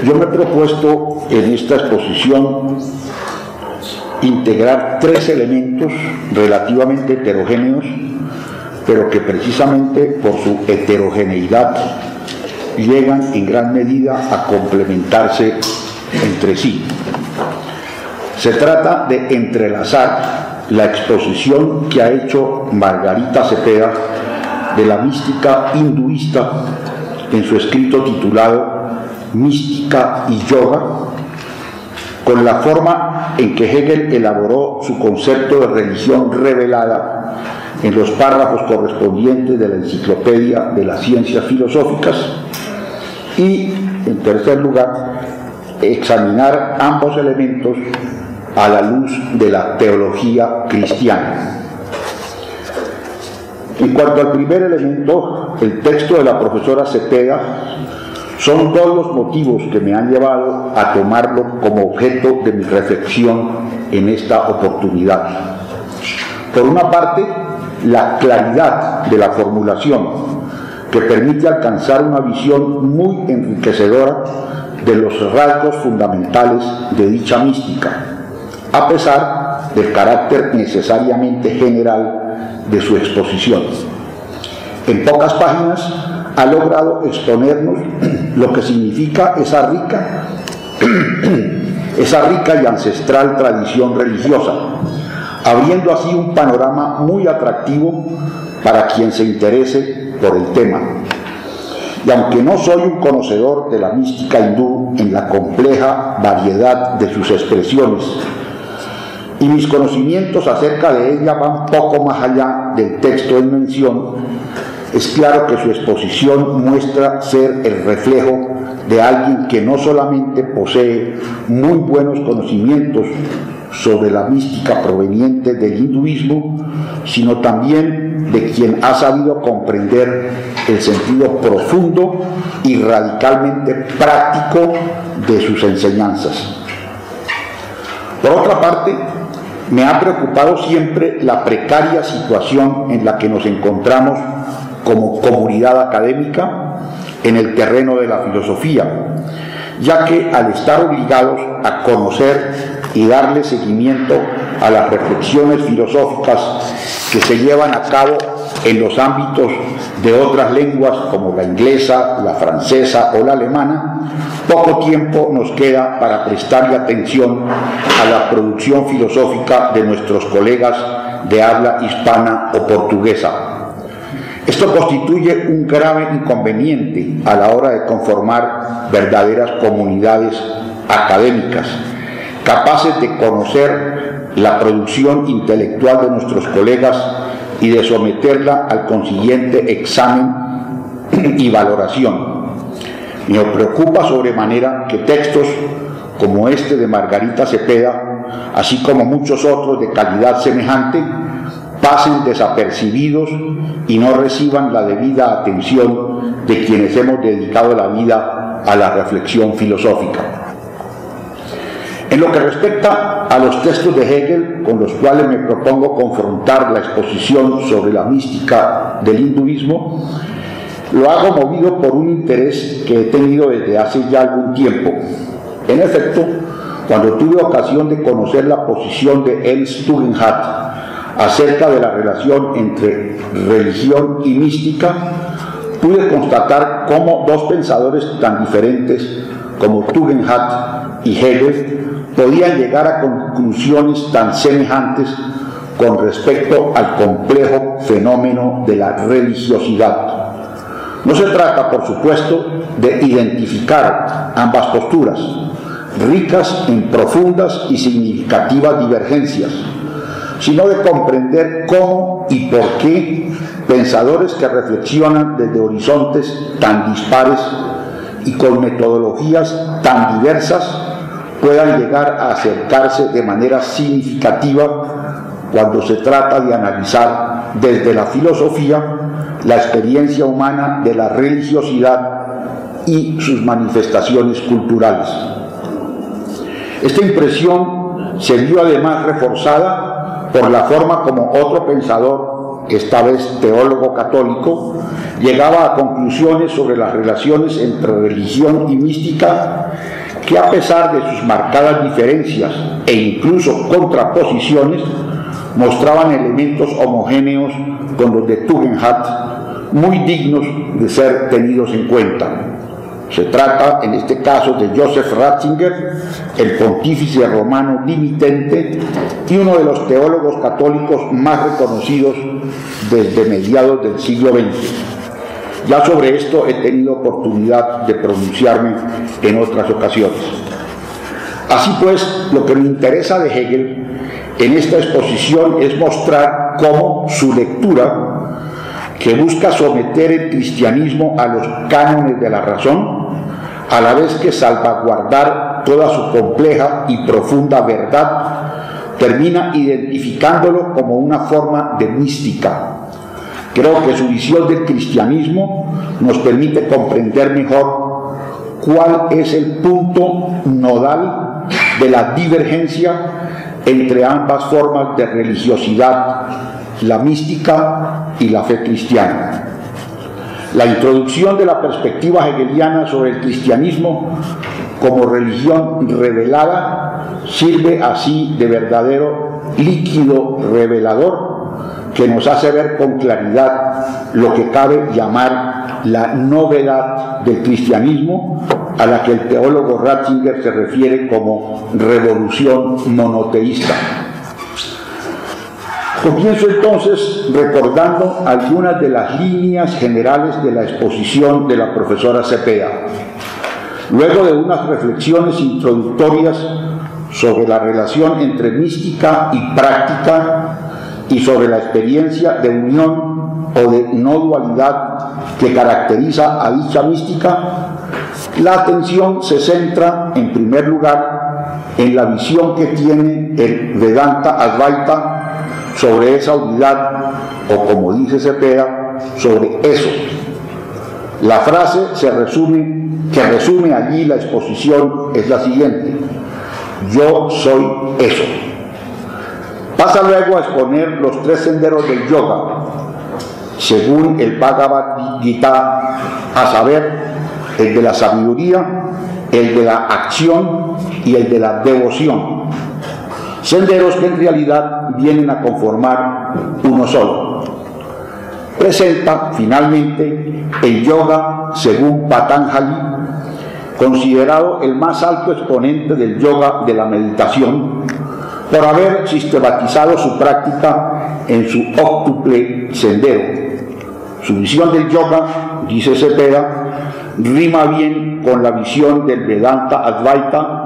Yo me he propuesto en esta exposición integrar tres elementos relativamente heterogéneos, pero que precisamente por su heterogeneidad llegan en gran medida a complementarse entre sí. Se trata de entrelazar la exposición que ha hecho Margarita Cepeda de la mística hinduista en su escrito titulado Mística y Yoga, con la forma en que Hegel elaboró su concepto de religión revelada en los párrafos correspondientes de la Enciclopedia de las Ciencias Filosóficas, y, en tercer lugar, examinar ambos elementos a la luz de la teología cristiana. En cuanto al primer elemento, el texto de la profesora Cepeda, son dos los motivos que me han llevado a tomarlo como objeto de mi reflexión en esta oportunidad. Por una parte, la claridad de la formulación, que permite alcanzar una visión muy enriquecedora de los rasgos fundamentales de dicha mística, a pesar del carácter necesariamente general de su exposición. En pocas páginas ha logrado exponernos lo que significa esa rica y ancestral tradición religiosa, abriendo así un panorama muy atractivo para quien se interese por el tema. Y aunque no soy un conocedor de la mística hindú en la compleja variedad de sus expresiones, y mis conocimientos acerca de ella van poco más allá del texto en mención, es claro que su exposición muestra ser el reflejo de alguien que no solamente posee muy buenos conocimientos sobre la mística proveniente del hinduismo, sino también de quien ha sabido comprender el sentido profundo y radicalmente práctico de sus enseñanzas. Por otra parte, me ha preocupado siempre la precaria situación en la que nos encontramos como comunidad académica en el terreno de la filosofía, ya que al estar obligados a conocer y darle seguimiento a las reflexiones filosóficas que se llevan a cabo en los ámbitos de otras lenguas como la inglesa, la francesa o la alemana, poco tiempo nos queda para prestarle atención a la producción filosófica de nuestros colegas de habla hispana o portuguesa. Esto constituye un grave inconveniente a la hora de conformar verdaderas comunidades académicas, capaces de conocer la producción intelectual de nuestros colegas y de someterla al consiguiente examen y valoración. Me preocupa sobremanera que textos como este de Margarita Cepeda, así como muchos otros de calidad semejante, pasen desapercibidos y no reciban la debida atención de quienes hemos dedicado la vida a la reflexión filosófica. En lo que respecta a los textos de Hegel, con los cuales me propongo confrontar la exposición sobre la mística del hinduismo, lo hago movido por un interés que he tenido desde hace ya algún tiempo. En efecto, cuando tuve ocasión de conocer la posición de Ernst Tugendhat acerca de la relación entre religión y mística, pude constatar cómo dos pensadores tan diferentes como Tugendhat y Hegel podían llegar a conclusiones tan semejantes con respecto al complejo fenómeno de la religiosidad. No se trata, por supuesto, de identificar ambas posturas, ricas en profundas y significativas divergencias, sino de comprender cómo y por qué pensadores que reflexionan desde horizontes tan dispares y con metodologías tan diversas puedan llegar a acercarse de manera significativa cuando se trata de analizar desde la filosofía la experiencia humana de la religiosidad y sus manifestaciones culturales. Esta impresión se vio además reforzada por la forma como otro pensador esta vez teólogo católico, llegaba a conclusiones sobre las relaciones entre religión y mística que, a pesar de sus marcadas diferencias e incluso contraposiciones, mostraban elementos homogéneos con los de Tugendhat, muy dignos de ser tenidos en cuenta. Se trata, en este caso, de Joseph Ratzinger, el pontífice romano dimitente y uno de los teólogos católicos más reconocidos desde mediados del siglo XX. Ya sobre esto he tenido oportunidad de pronunciarme en otras ocasiones. Así pues, lo que me interesa de Hegel en esta exposición es mostrar cómo su lectura, que busca someter el cristianismo a los cánones de la razón, a la vez que salvaguardar toda su compleja y profunda verdad, termina identificándolo como una forma de mística. Creo que su visión del cristianismo nos permite comprender mejor cuál es el punto nodal de la divergencia entre ambas formas de religiosidad, la mística y la fe cristiana. La introducción de la perspectiva hegeliana sobre el cristianismo como religión revelada sirve así de verdadero líquido revelador que nos hace ver con claridad lo que cabe llamar la novedad del cristianismo, a la que el teólogo Ratzinger se refiere como revolución monoteísta. Comienzo entonces recordando algunas de las líneas generales de la exposición de la profesora Cepeda. Luego de unas reflexiones introductorias sobre la relación entre mística y práctica y sobre la experiencia de unión o de no dualidad que caracteriza a dicha mística, la atención se centra en primer lugar en la visión que tiene el Vedanta Advaita sobre esa unidad, o como dice Cepeda, sobre eso. La frase que resume allí la exposición es la siguiente: yo soy eso. Pasa luego a exponer los tres senderos del yoga, según el Bhagavad Gita, a saber, el de la sabiduría, el de la acción y el de la devoción. Senderos que en realidad vienen a conformar uno solo. Presenta finalmente el yoga según Patanjali, considerado el más alto exponente del yoga de la meditación, por haber sistematizado su práctica en su óctuple sendero. Su visión del yoga, dice Cepeda, rima bien con la visión del Vedanta Advaita,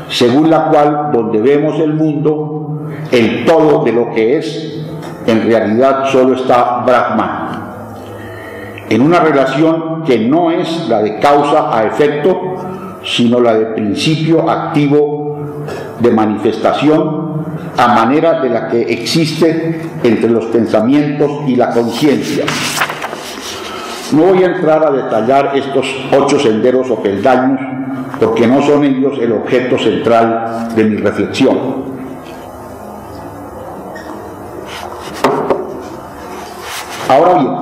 según la cual donde vemos el mundo, el todo de lo que es, en realidad solo está Brahman, en una relación que no es la de causa a efecto, sino la de principio activo de manifestación, a manera de la que existe entre los pensamientos y la conciencia. No voy a entrar a detallar estos 8 senderos o peldaños, porque no son ellos el objeto central de mi reflexión. Ahora bien,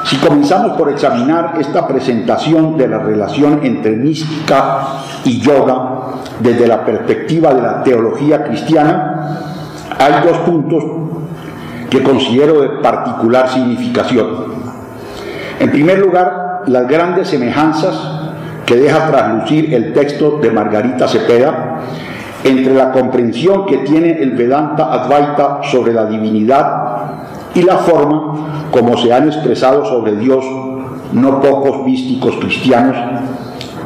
si comenzamos por examinar esta presentación de la relación entre mística y yoga desde la perspectiva de la teología cristiana, hay 2 puntos que considero de particular significación. En primer lugar, las grandes semejanzas que deja traslucir el texto de Margarita Cepeda entre la comprensión que tiene el Vedanta Advaita sobre la divinidad y la forma como se han expresado sobre Dios no pocos místicos cristianos,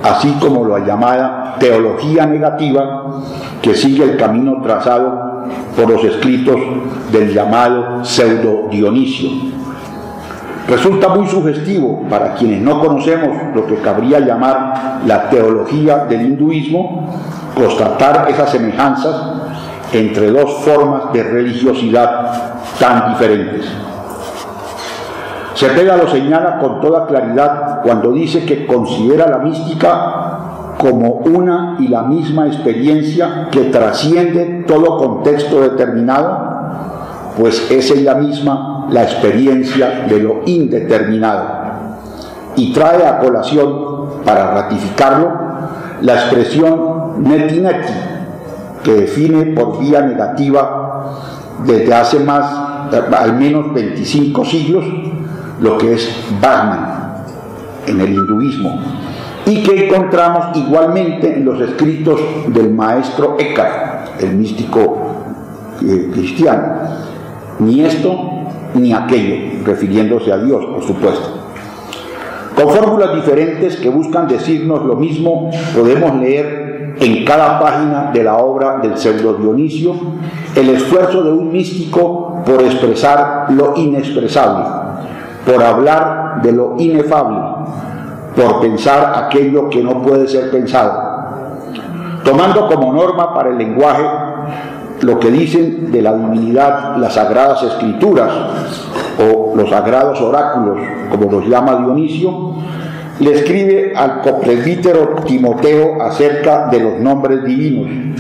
así como la llamada teología negativa que sigue el camino trazado por los escritos del llamado pseudo Dionisio. Resulta muy sugestivo para quienes no conocemos lo que cabría llamar la teología del hinduismo constatar esas semejanzas entre 2 formas de religiosidad tan diferentes. Cepeda lo señala con toda claridad cuando dice que considera la mística como una y la misma experiencia que trasciende todo contexto determinado, pues es ella misma la experiencia de lo indeterminado y trae a colación, para ratificarlo, la expresión neti neti, que define por vía negativa desde hace al menos 25 siglos lo que es Brahman en el hinduismo, y que encontramos igualmente en los escritos del maestro Eckhart, el místico cristiano. Ni esto ni aquello, refiriéndose a Dios, por supuesto. Con fórmulas diferentes que buscan decirnos lo mismo, podemos leer en cada página de la obra del pseudo Dionisio el esfuerzo de un místico por expresar lo inexpresable, por hablar de lo inefable, por pensar aquello que no puede ser pensado, tomando como norma para el lenguaje lo que dicen de la divinidad las sagradas escrituras o los sagrados oráculos, como los llama Dionisio. Le escribe al copresbítero Timoteo acerca de los nombres divinos.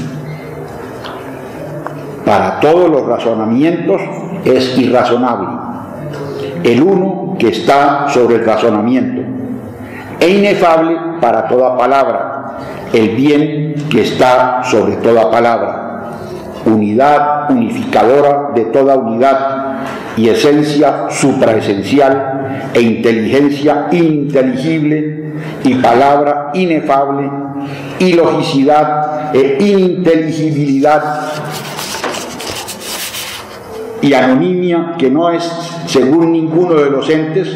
Para todos los razonamientos es irrazonable el uno que está sobre el razonamiento, e inefable para toda palabra el bien que está sobre toda palabra, unidad unificadora de toda unidad y esencia supraesencial e inteligencia ininteligible y palabra inefable y logicidad e ininteligibilidad y anonimia que no es según ninguno de los entes,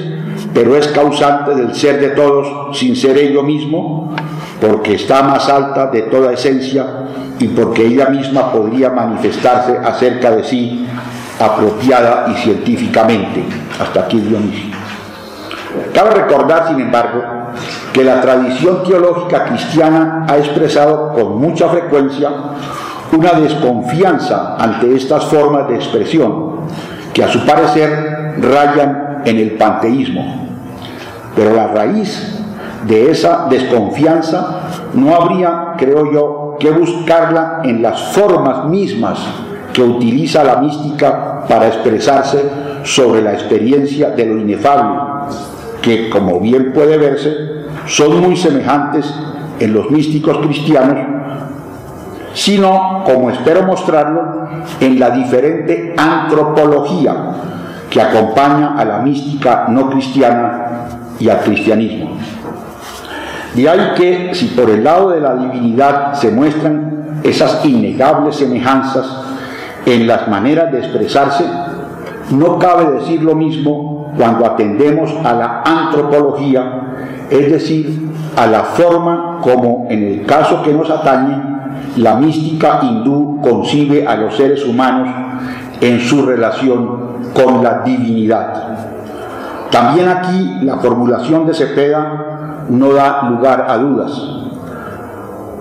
pero es causante del ser de todos sin ser ello mismo, porque está más alta de toda esencia y porque ella misma podría manifestarse acerca de sí apropiada y científicamente. Hasta aquí Dionisio. Cabe recordar, sin embargo, que la tradición teológica cristiana ha expresado con mucha frecuencia una desconfianza ante estas formas de expresión, que a su parecer rayan en el panteísmo. Pero la raíz de esa desconfianza no habría, creo yo, que buscarla en las formas mismas que utiliza la mística para expresarse sobre la experiencia de lo inefable, que, como bien puede verse, son muy semejantes en los místicos cristianos, sino, como espero mostrarlo, en la diferente antropología que acompaña a la mística no cristiana y al cristianismo. De ahí que, si por el lado de la divinidad se muestran esas innegables semejanzas en las maneras de expresarse, no cabe decir lo mismo cuando atendemos a la antropología, es decir, a la forma como, en el caso que nos atañe, la mística hindú concibe a los seres humanos en su relación con la divinidad. También aquí la formulación de Cepeda no da lugar a dudas.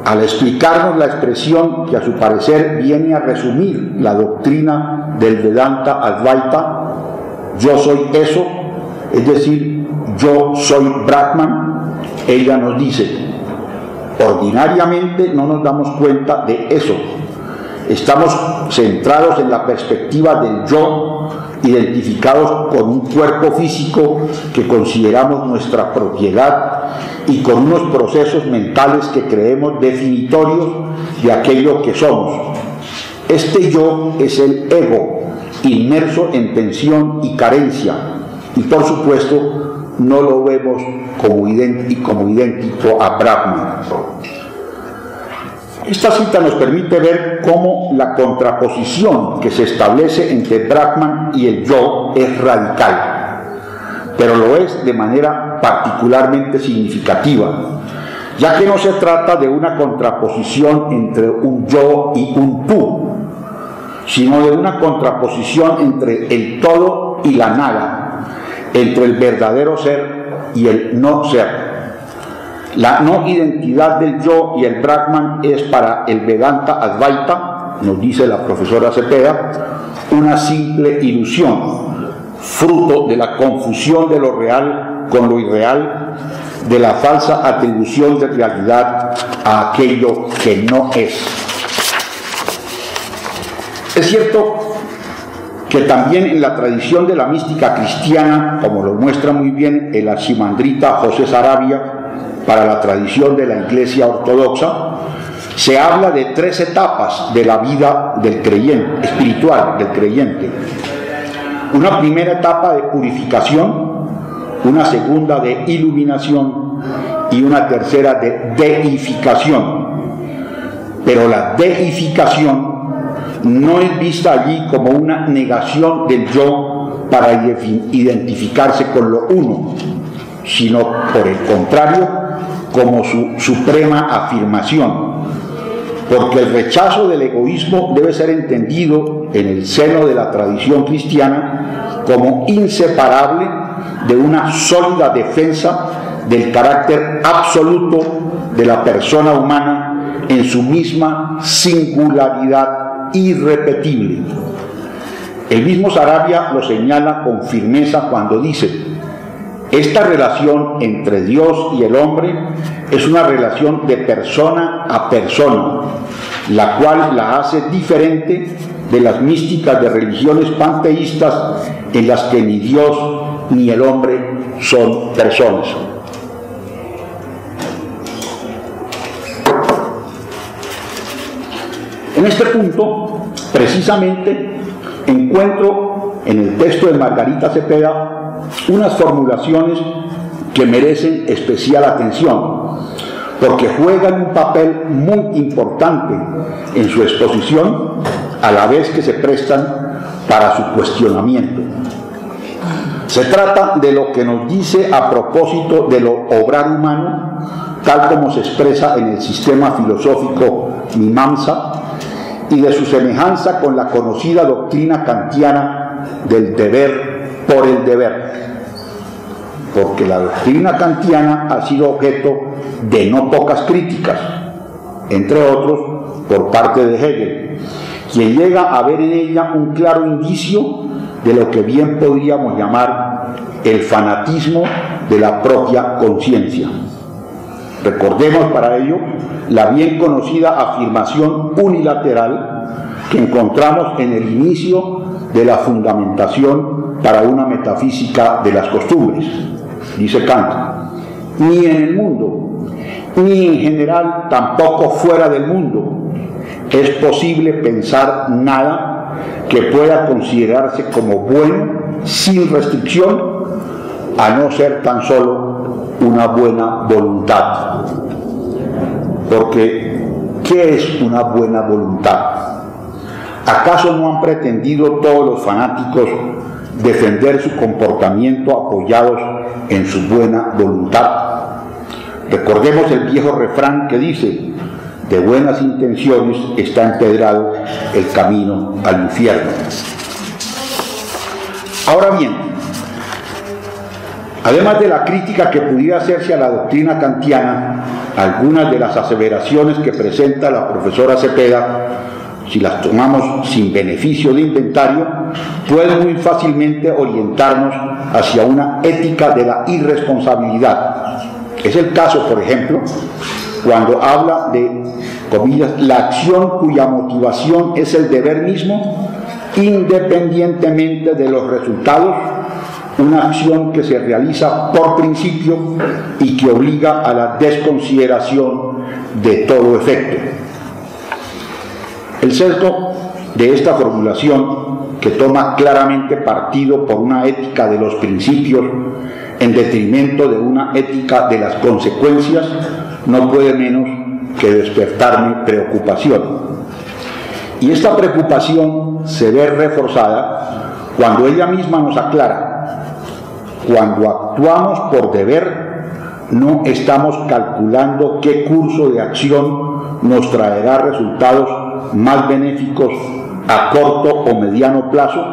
Al explicarnos la expresión que a su parecer viene a resumir la doctrina del Vedanta Advaita, yo soy eso, es decir, yo soy Brahman, ella nos dice: ordinariamente no nos damos cuenta de eso. Estamos centrados en la perspectiva del yo, identificados con un cuerpo físico que consideramos nuestra propiedad y con unos procesos mentales que creemos definitorios de aquello que somos. Este yo es el ego, inmerso en tensión y carencia, y por supuesto no lo vemos como idéntico a Brahman. Esta cita nos permite ver cómo la contraposición que se establece entre Brahman y el yo es radical, pero lo es de manera particularmente significativa, ya que no se trata de una contraposición entre un yo y un tú, sino de una contraposición entre el todo y la nada, entre el verdadero ser y el no ser. La no identidad del yo y el Brahman es para el Vedanta Advaita, nos dice la profesora Cepeda, una simple ilusión, fruto de la confusión de lo real con lo irreal, de la falsa atribución de realidad a aquello que no es. Es cierto que también en la tradición de la mística cristiana, como lo muestra muy bien el archimandrita José Saravia para la tradición de la Iglesia Ortodoxa, se habla de 3 etapas de la vida del creyente, espiritual del creyente. Una primera etapa de purificación, una segunda de iluminación y una tercera de deificación. Pero la deificación no es vista allí como una negación del yo para identificarse con lo uno, sino por el contrario, como su suprema afirmación. Porque el rechazo del egoísmo debe ser entendido en el seno de la tradición cristiana como inseparable de una sólida defensa del carácter absoluto de la persona humana en su misma singularidad irrepetible. El mismo Saravia lo señala con firmeza cuando dice: esta relación entre Dios y el hombre es una relación de persona a persona, la cual la hace diferente de las místicas de religiones panteístas en las que ni Dios ni el hombre son personas. En este punto, precisamente, encuentro en el texto de Margarita Cepeda unas formulaciones que merecen especial atención, porque juegan un papel muy importante en su exposición, a la vez que se prestan para su cuestionamiento. Se trata de lo que nos dice a propósito de lo obrar humano, tal como se expresa en el sistema filosófico Mimamsa, y de su semejanza con la conocida doctrina kantiana del deber por el deber. Porque la doctrina kantiana ha sido objeto de no pocas críticas, entre otros por parte de Hegel, quien llega a ver en ella un claro indicio de lo que bien podríamos llamar el fanatismo de la propia conciencia. Recordemos para ello la bien conocida afirmación unilateral que encontramos en el inicio de la fundamentación para una metafísica de las costumbres. Dice Kant: ni en el mundo, ni en general tampoco fuera del mundo, es posible pensar nada que pueda considerarse como bueno sin restricción, a no ser tan solo una buena voluntad. Porque, ¿qué es una buena voluntad? ¿Acaso no han pretendido todos los fanáticos defender su comportamiento apoyados en su buena voluntad? Recordemos el viejo refrán que dice: de buenas intenciones está empedrado el camino al infierno. Ahora bien, además de la crítica que pudiera hacerse a la doctrina kantiana, algunas de las aseveraciones que presenta la profesora Cepeda, si las tomamos sin beneficio de inventario, pueden muy fácilmente orientarnos hacia una ética de la irresponsabilidad. Es el caso, por ejemplo, cuando habla de, comillas, la acción cuya motivación es el deber mismo, independientemente de los resultados, una acción que se realiza por principio y que obliga a la desconsideración de todo efecto. El sesgo de esta formulación, que toma claramente partido por una ética de los principios en detrimento de una ética de las consecuencias, no puede menos que despertarme preocupación. Y esta preocupación se ve reforzada cuando ella misma nos aclara: cuando actuamos por deber, no estamos calculando qué curso de acción nos traerá resultados más benéficos a corto o mediano plazo,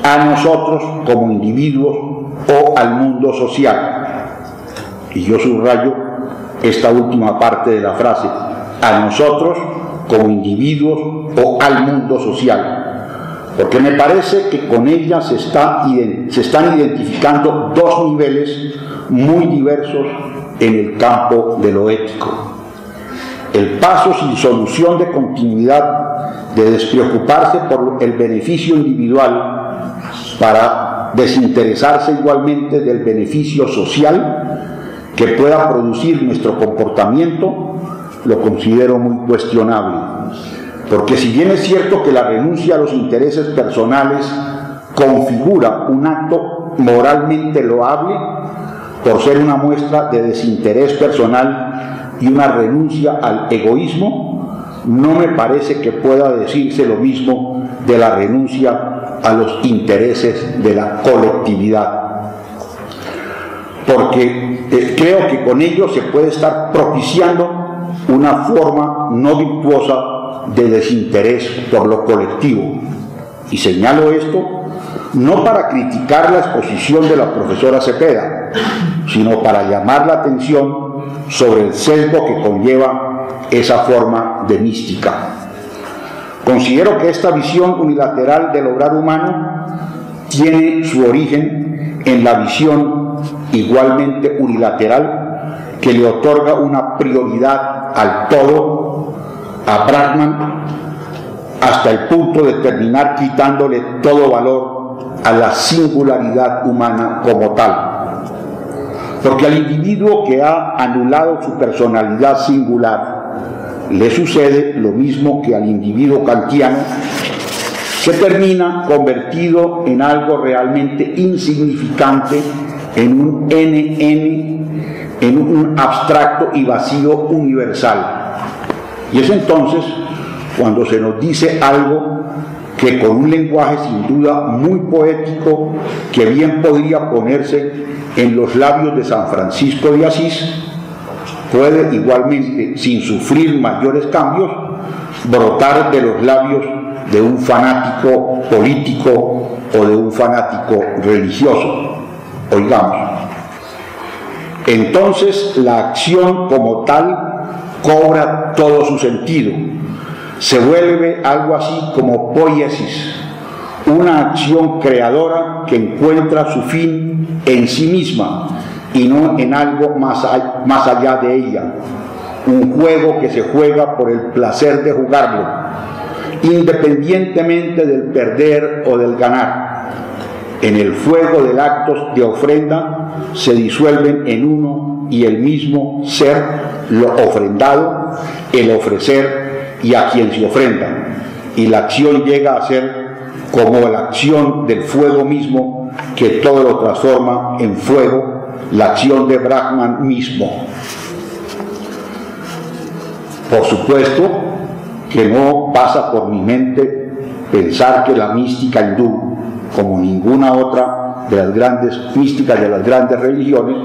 a nosotros como individuos o al mundo social. Y yo subrayo esta última parte de la frase: a nosotros como individuos o al mundo social, porque me parece que con ella se están identificando dos niveles muy diversos en el campo de lo ético. el paso sin solución de continuidad de despreocuparse por el beneficio individual para desinteresarse igualmente del beneficio social que pueda producir nuestro comportamiento, lo considero muy cuestionable. Porque si bien es cierto que la renuncia a los intereses personales configura un acto moralmente loable, por ser una muestra de desinterés personal y una renuncia al egoísmo, no me parece que pueda decirse lo mismo de la renuncia a los intereses de la colectividad. Porque creo que con ello se puede estar propiciando una forma no virtuosa de desinterés por lo colectivo. Y señalo esto no para criticar la exposición de la profesora Cepeda, sino para llamar la atención sobre el sesgo que conlleva esa forma de mística. Considero que esta visión unilateral del obrar humano tiene su origen en la visión igualmente unilateral que le otorga una prioridad al todo a Brakman, hasta el punto de terminar quitándole todo valor a la singularidad humana como tal. Porque al individuo que ha anulado su personalidad singular le sucede lo mismo que al individuo kantiano, que termina convertido en algo realmente insignificante, en un NN, en un abstracto y vacío universal. Y es entonces cuando se nos dice algo que con un lenguaje sin duda muy poético, que bien podría ponerse en los labios de San Francisco de Asís, puede igualmente, sin sufrir mayores cambios, brotar de los labios de un fanático político o de un fanático religioso. Oigamos. Entonces la acción como tal cobra todo su sentido. Se vuelve algo así como poiesis, una acción creadora que encuentra su fin en sí misma y no en algo más allá de ella, un juego que se juega por el placer de jugarlo, independientemente del perder o del ganar. En el fuego del acto de ofrenda se disuelven en uno y el mismo ser lo ofrendado, el ofrecer y a quien se ofrenda, y la acción llega a ser como la acción del fuego mismo, que todo lo transforma en fuego, la acción de Brakman mismo. Por supuesto que no pasa por mi mente pensar que la mística hindú, como ninguna otra de las grandes místicas de las grandes religiones,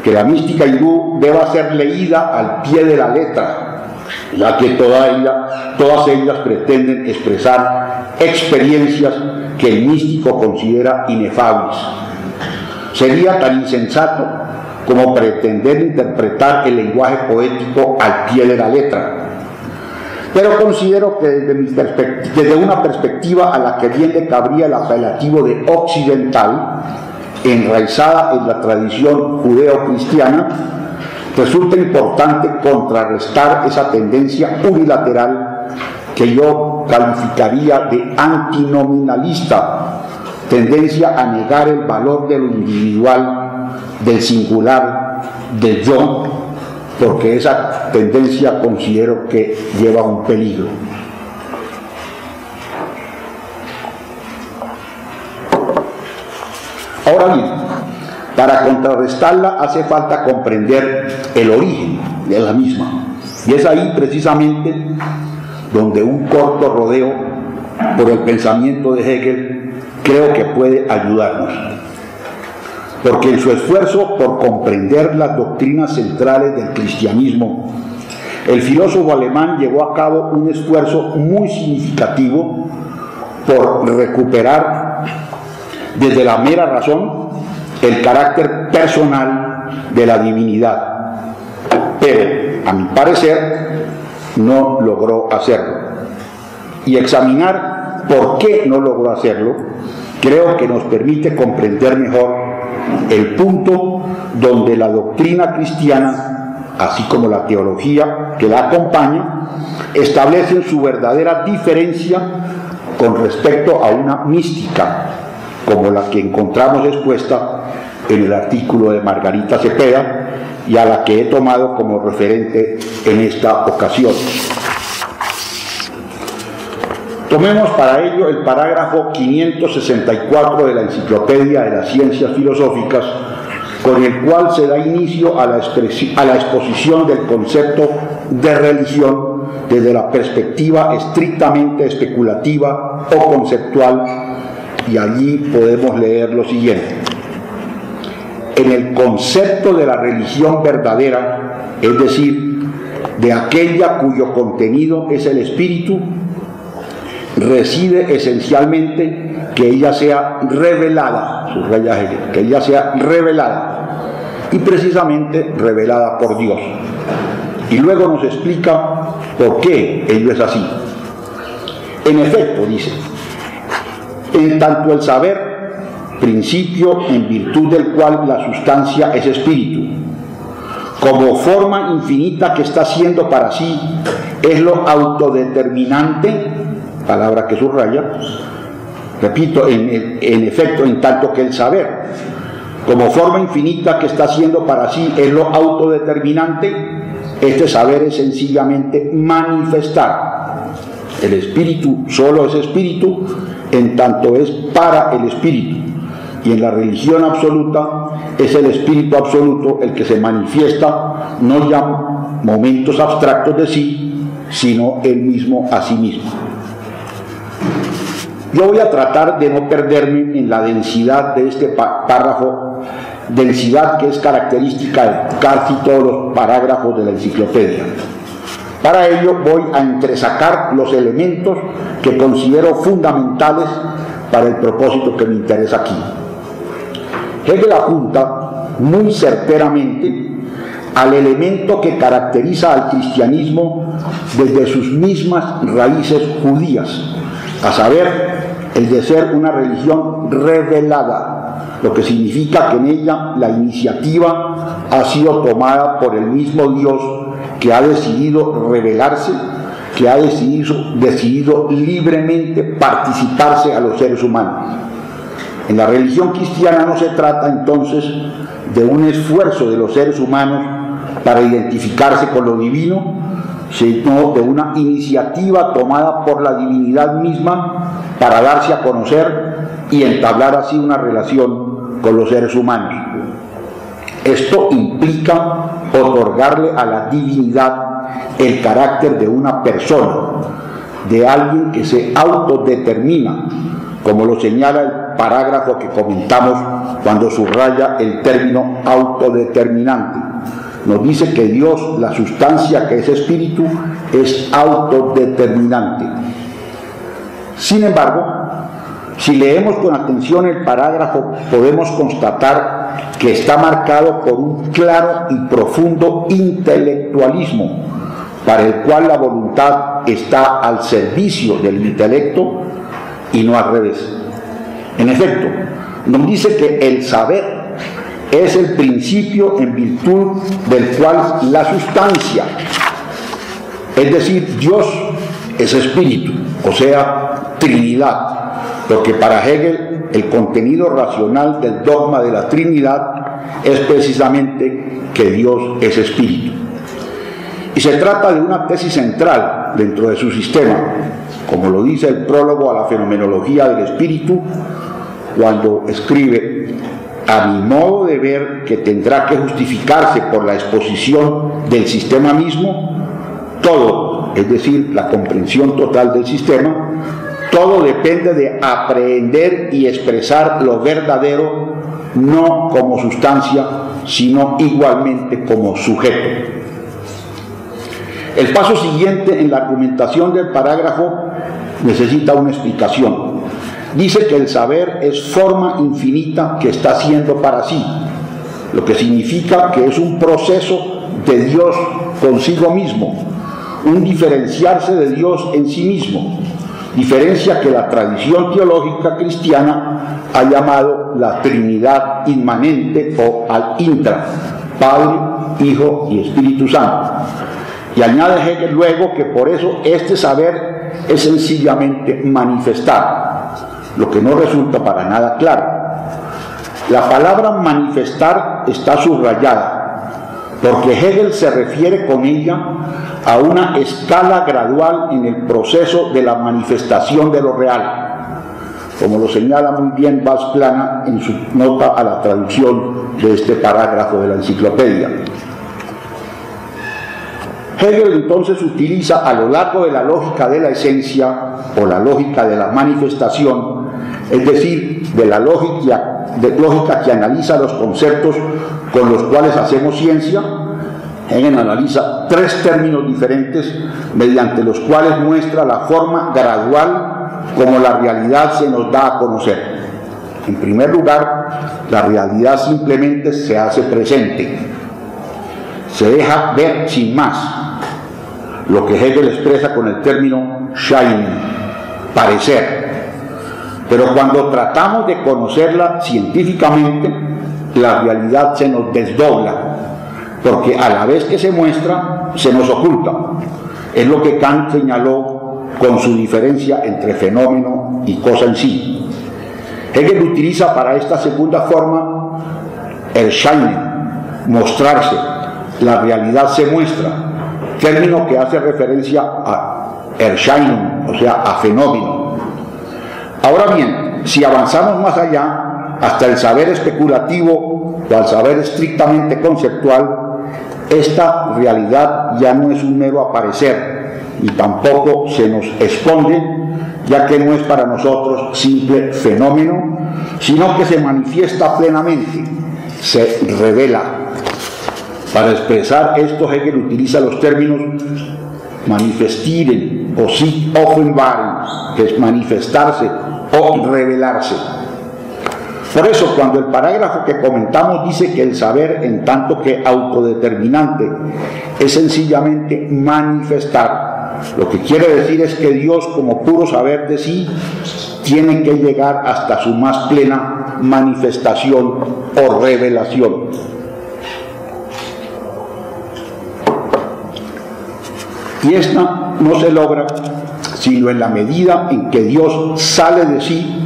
que la mística hindú deba ser leída al pie de la letra, ya que todas ellas pretenden expresar experiencias que el místico considera inefables. Sería tan insensato como pretender interpretar el lenguaje poético al pie de la letra. Pero considero que desde una perspectiva a la que bien le cabría el apelativo de occidental, enraizada en la tradición judeo-cristiana, resulta importante contrarrestar esa tendencia unilateral que yo calificaría de antinominalista, tendencia a negar el valor de lo individual, del singular, del yo, porque esa tendencia considero que lleva un peligro. Ahora bien, para contrarrestarla hace falta comprender el origen de la misma. Y es ahí precisamente donde un corto rodeo por el pensamiento de Hegel creo que puede ayudarnos. Porque en su esfuerzo por comprender las doctrinas centrales del cristianismo, el filósofo alemán llevó a cabo un esfuerzo muy significativo por recuperar desde la mera razón el carácter personal de la divinidad, pero a mi parecer no logró hacerlo. Y examinar por qué no logró hacerlo creo que nos permite comprender mejor el punto donde la doctrina cristiana así como la teología que la acompaña, establecen su verdadera diferencia con respecto a una mística, como la que encontramos expuesta en el artículo de Margarita Cepeda y a la que he tomado como referente en esta ocasión. Tomemos para ello el parágrafo 564 de la Enciclopedia de las Ciencias Filosóficas, con el cual se da inicio a la exposición del concepto de religión desde la perspectiva estrictamente especulativa o conceptual, y allí podemos leer lo siguiente. En el concepto de la religión verdadera, es decir, de aquella cuyo contenido es el espíritu, reside esencialmente que ella sea revelada, subraya Hegel, que ella sea revelada, y precisamente revelada por Dios. Y luego nos explica por qué ello es así. En efecto, dice, en tanto el saber, principio en virtud del cual la sustancia es espíritu, como forma infinita que está siendo para sí, es lo autodeterminante, palabra que subraya, repito, en efecto, en tanto que el saber, como forma infinita que está siendo para sí, es lo autodeterminante, este saber es sencillamente manifestar. El espíritu solo es espíritu en tanto es para el espíritu, y en la religión absoluta es el espíritu absoluto el que se manifiesta, no ya momentos abstractos de sí, sino él mismo a sí mismo. Yo voy a tratar de no perderme en la densidad de este párrafo, densidad que es característica de casi todos los parágrafos de la enciclopedia. Para ello voy a entresacar los elementos que considero fundamentales para el propósito que me interesa aquí. Hegel apunta muy certeramente al elemento que caracteriza al cristianismo desde sus mismas raíces judías, a saber, el de ser una religión revelada, lo que significa que en ella la iniciativa ha sido tomada por el mismo Dios, que ha decidido revelarse, que ha decidido libremente participarse a los seres humanos. En la religión cristiana no se trata entonces de un esfuerzo de los seres humanos para identificarse con lo divino, sino de una iniciativa tomada por la divinidad misma para darse a conocer y entablar así una relación con los seres humanos. Esto implica otorgarle a la divinidad el carácter de una persona, de alguien que se autodetermina, como lo señala el parágrafo que comentamos cuando subraya el término autodeterminante. Nos dice que Dios, la sustancia que es espíritu, es autodeterminante. Sin embargo, si leemos con atención el parágrafo, podemos constatar que está marcado por un claro y profundo intelectualismo, para el cual la voluntad está al servicio del intelecto y no al revés. En efecto, nos dice que el saber es el principio en virtud del cual la sustancia, es decir, Dios es espíritu, o sea, Trinidad, porque para Hegel el contenido racional del dogma de la Trinidad es precisamente que Dios es espíritu. Y se trata de una tesis central dentro de su sistema, como lo dice el prólogo a la fenomenología del espíritu, cuando escribe: a mi modo de ver, que tendrá que justificarse por la exposición del sistema mismo, todo, es decir, la comprensión total del sistema, todo depende de aprehender y expresar lo verdadero, no como sustancia, sino igualmente como sujeto. El paso siguiente en la argumentación del parágrafo necesita una explicación. Dice que el saber es forma infinita que está siendo para sí, lo que significa que es un proceso de Dios consigo mismo, un diferenciarse de Dios en sí mismo, diferencia que la tradición teológica cristiana ha llamado la Trinidad inmanente o al intra, Padre, Hijo y Espíritu Santo. Y añade Hegel luego que por eso este saber es sencillamente manifestar, lo que no resulta para nada claro. La palabra manifestar está subrayada, porque Hegel se refiere con ella a una escala gradual en el proceso de la manifestación de lo real, como lo señala muy bien Vaz-Plana en su nota a la traducción de este parágrafo de la enciclopedia. Hegel entonces utiliza a lo largo de la lógica de la esencia o la lógica de la manifestación, es decir, de la lógica que analiza los conceptos con los cuales hacemos ciencia. Hegel analiza tres términos diferentes mediante los cuales muestra la forma gradual como la realidad se nos da a conocer. En primer lugar, la realidad simplemente se hace presente, se deja ver sin más, lo que Hegel expresa con el término Scheinen, parecer. Pero cuando tratamos de conocerla científicamente, la realidad se nos desdobla, porque a la vez que se muestra, se nos oculta. Es lo que Kant señaló con su diferencia entre fenómeno y cosa en sí. Hegel utiliza para esta segunda forma Erscheinen, mostrarse, la realidad se muestra, término que hace referencia a Erscheinen, o sea, a fenómeno. Ahora bien, si avanzamos más allá, hasta el saber especulativo o al saber estrictamente conceptual, esta realidad ya no es un mero aparecer, y tampoco se nos esconde, ya que no es para nosotros simple fenómeno, sino que se manifiesta plenamente, se revela. Para expresar esto, Hegel utiliza los términos manifestieren o sich offenbaren, que es manifestarse o revelarse. Por eso, cuando el parágrafo que comentamos dice que el saber, en tanto que autodeterminante, es sencillamente manifestar, lo que quiere decir es que Dios, como puro saber de sí, tiene que llegar hasta su más plena manifestación o revelación. Y esta no se logra sino en la medida en que Dios sale de sí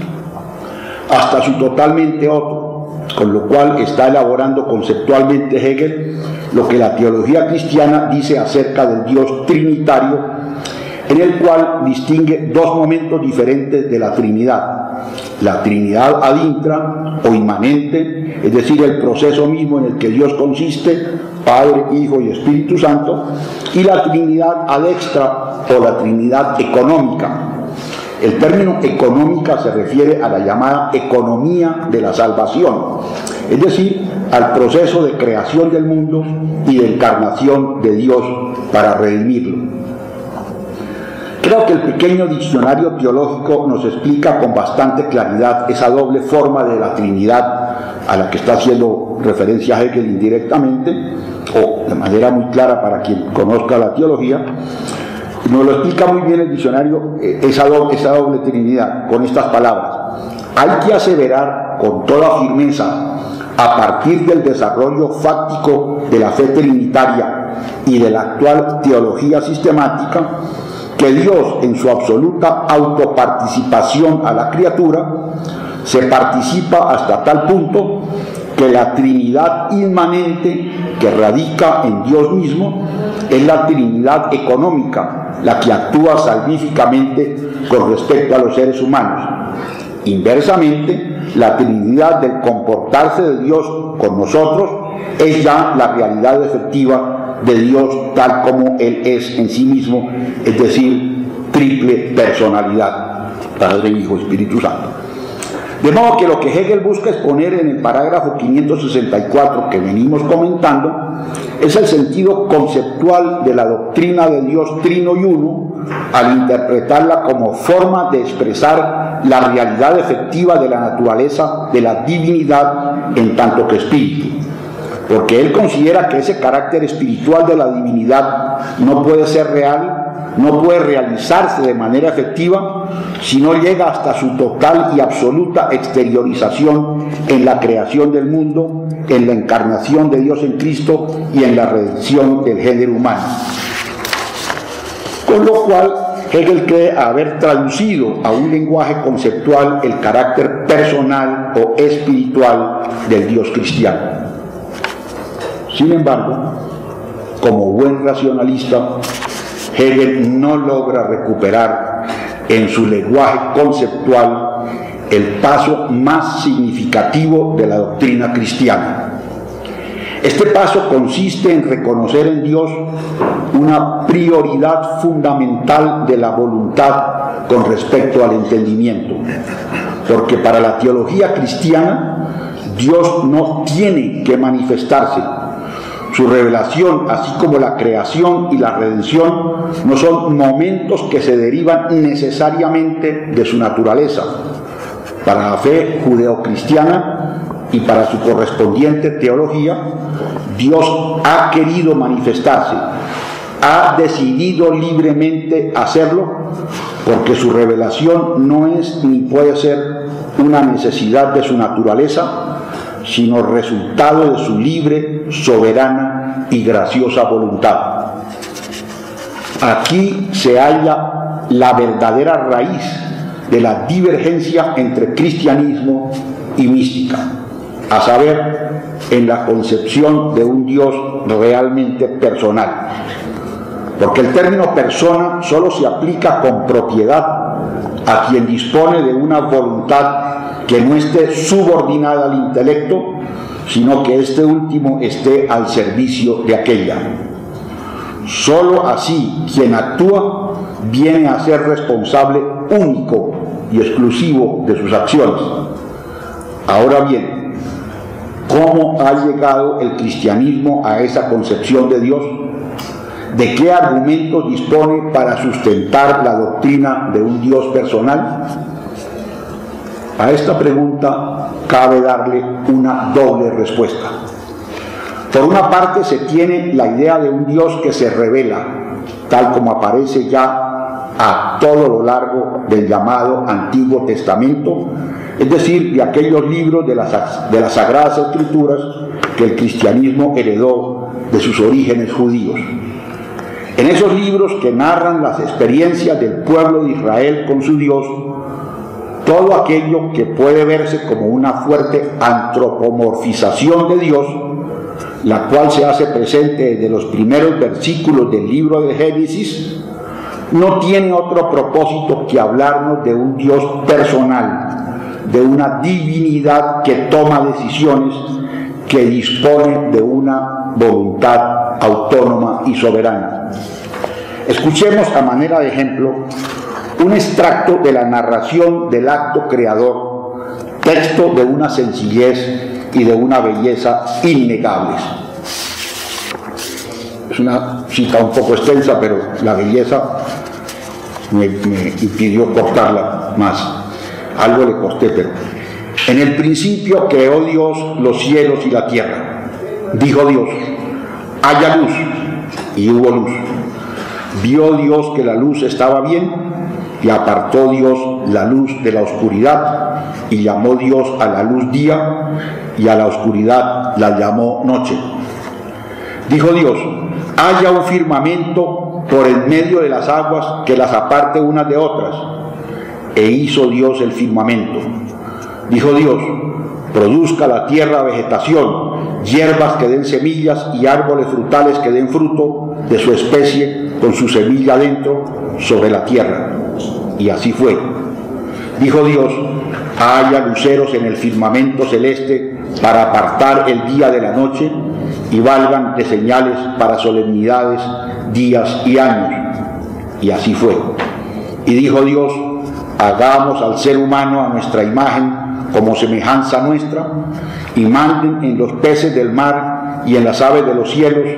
hasta su totalmente otro, con lo cual está elaborando conceptualmente Hegel lo que la teología cristiana dice acerca del Dios trinitario, en el cual distingue dos momentos diferentes de la Trinidad: la Trinidad ad intra o inmanente, es decir, el proceso mismo en el que Dios consiste, Padre, Hijo y Espíritu Santo, y la Trinidad ad extra o la Trinidad económica. El término económica se refiere a la llamada economía de la salvación, es decir, al proceso de creación del mundo y de encarnación de Dios para redimirlo. Creo que el pequeño diccionario teológico nos explica con bastante claridad esa doble forma de la Trinidad a la que está haciendo referencia Hegel indirectamente, o de manera muy clara para quien conozca la teología. Nos lo explica muy bien el diccionario, esa doble Trinidad, con estas palabras: hay que aseverar con toda firmeza, a partir del desarrollo fáctico de la fe trinitaria y de la actual teología sistemática, que Dios, en su absoluta autoparticipación a la criatura, se participa hasta tal punto que la Trinidad inmanente que radica en Dios mismo es la Trinidad económica, la que actúa salvíficamente con respecto a los seres humanos. Inversamente, la Trinidad del comportarse de Dios con nosotros es ya la realidad efectiva de Dios tal como Él es en sí mismo, es decir, triple personalidad, Padre, Hijo y Espíritu Santo. De modo que lo que Hegel busca exponer en el parágrafo 564 que venimos comentando es el sentido conceptual de la doctrina de Dios trino y uno, al interpretarla como forma de expresar la realidad efectiva de la naturaleza de la divinidad en tanto que espíritu, porque él considera que ese carácter espiritual de la divinidad no puede ser real no puede realizarse de manera efectiva si no llega hasta su total y absoluta exteriorización en la creación del mundo, en la encarnación de Dios en Cristo y en la redención del género humano. Con lo cual, Hegel cree haber traducido a un lenguaje conceptual el carácter personal o espiritual del Dios cristiano. Sin embargo, como buen racionalista, Hegel no logra recuperar en su lenguaje conceptual el paso más significativo de la doctrina cristiana. Este paso consiste en reconocer en Dios una prioridad fundamental de la voluntad con respecto al entendimiento, porque para la teología cristiana Dios no tiene que manifestarse. Su revelación, así como la creación y la redención, no son momentos que se derivan necesariamente de su naturaleza. Para la fe judeocristiana y para su correspondiente teología, Dios ha querido manifestarse, ha decidido libremente hacerlo, porque su revelación no es ni puede ser una necesidad de su naturaleza, sino resultado de su libre, soberana y graciosa voluntad. Aquí se halla la verdadera raíz de la divergencia entre cristianismo y mística, a saber, en la concepción de un Dios realmente personal. Porque el término persona solo se aplica con propiedad a quien dispone de una voluntad que no esté subordinada al intelecto, sino que este último esté al servicio de aquella. Solo así quien actúa viene a ser responsable único y exclusivo de sus acciones. Ahora bien, ¿cómo ha llegado el cristianismo a esa concepción de Dios? ¿De qué argumentos dispone para sustentar la doctrina de un Dios personal? A esta pregunta cabe darle una doble respuesta. Por una parte se tiene la idea de un Dios que se revela, tal como aparece ya a todo lo largo del llamado Antiguo Testamento, es decir, de aquellos libros de las Sagradas Escrituras que el cristianismo heredó de sus orígenes judíos. En esos libros que narran las experiencias del pueblo de Israel con su Dios, todo aquello que puede verse como una fuerte antropomorfización de Dios, la cual se hace presente desde los primeros versículos del libro de Génesis, no tiene otro propósito que hablarnos de un Dios personal, de una divinidad que toma decisiones, que dispone de una voluntad autónoma y soberana. Escuchemos a manera de ejemplo un extracto de la narración del acto creador, texto de una sencillez y de una belleza innegables. Es una cita un poco extensa, pero la belleza me impidió cortarla más. Algo le corté, pero en el principio creó Dios los cielos y la tierra. Dijo Dios: haya luz, y hubo luz. Vio Dios que la luz estaba bien, y apartó Dios la luz de la oscuridad, y llamó Dios a la luz día, y a la oscuridad la llamó noche. Dijo Dios: haya un firmamento por en medio de las aguas que las aparte unas de otras. E hizo Dios el firmamento. Dijo Dios: produzca la tierra vegetación, hierbas que den semillas y árboles frutales que den fruto de su especie con su semilla dentro sobre la tierra. Y así fue. Dijo Dios: haya luceros en el firmamento celeste para apartar el día de la noche y valgan de señales para solemnidades, días y años. Y así fue. Y dijo Dios: hagamos al ser humano a nuestra imagen, como semejanza nuestra, y manden en los peces del mar y en las aves de los cielos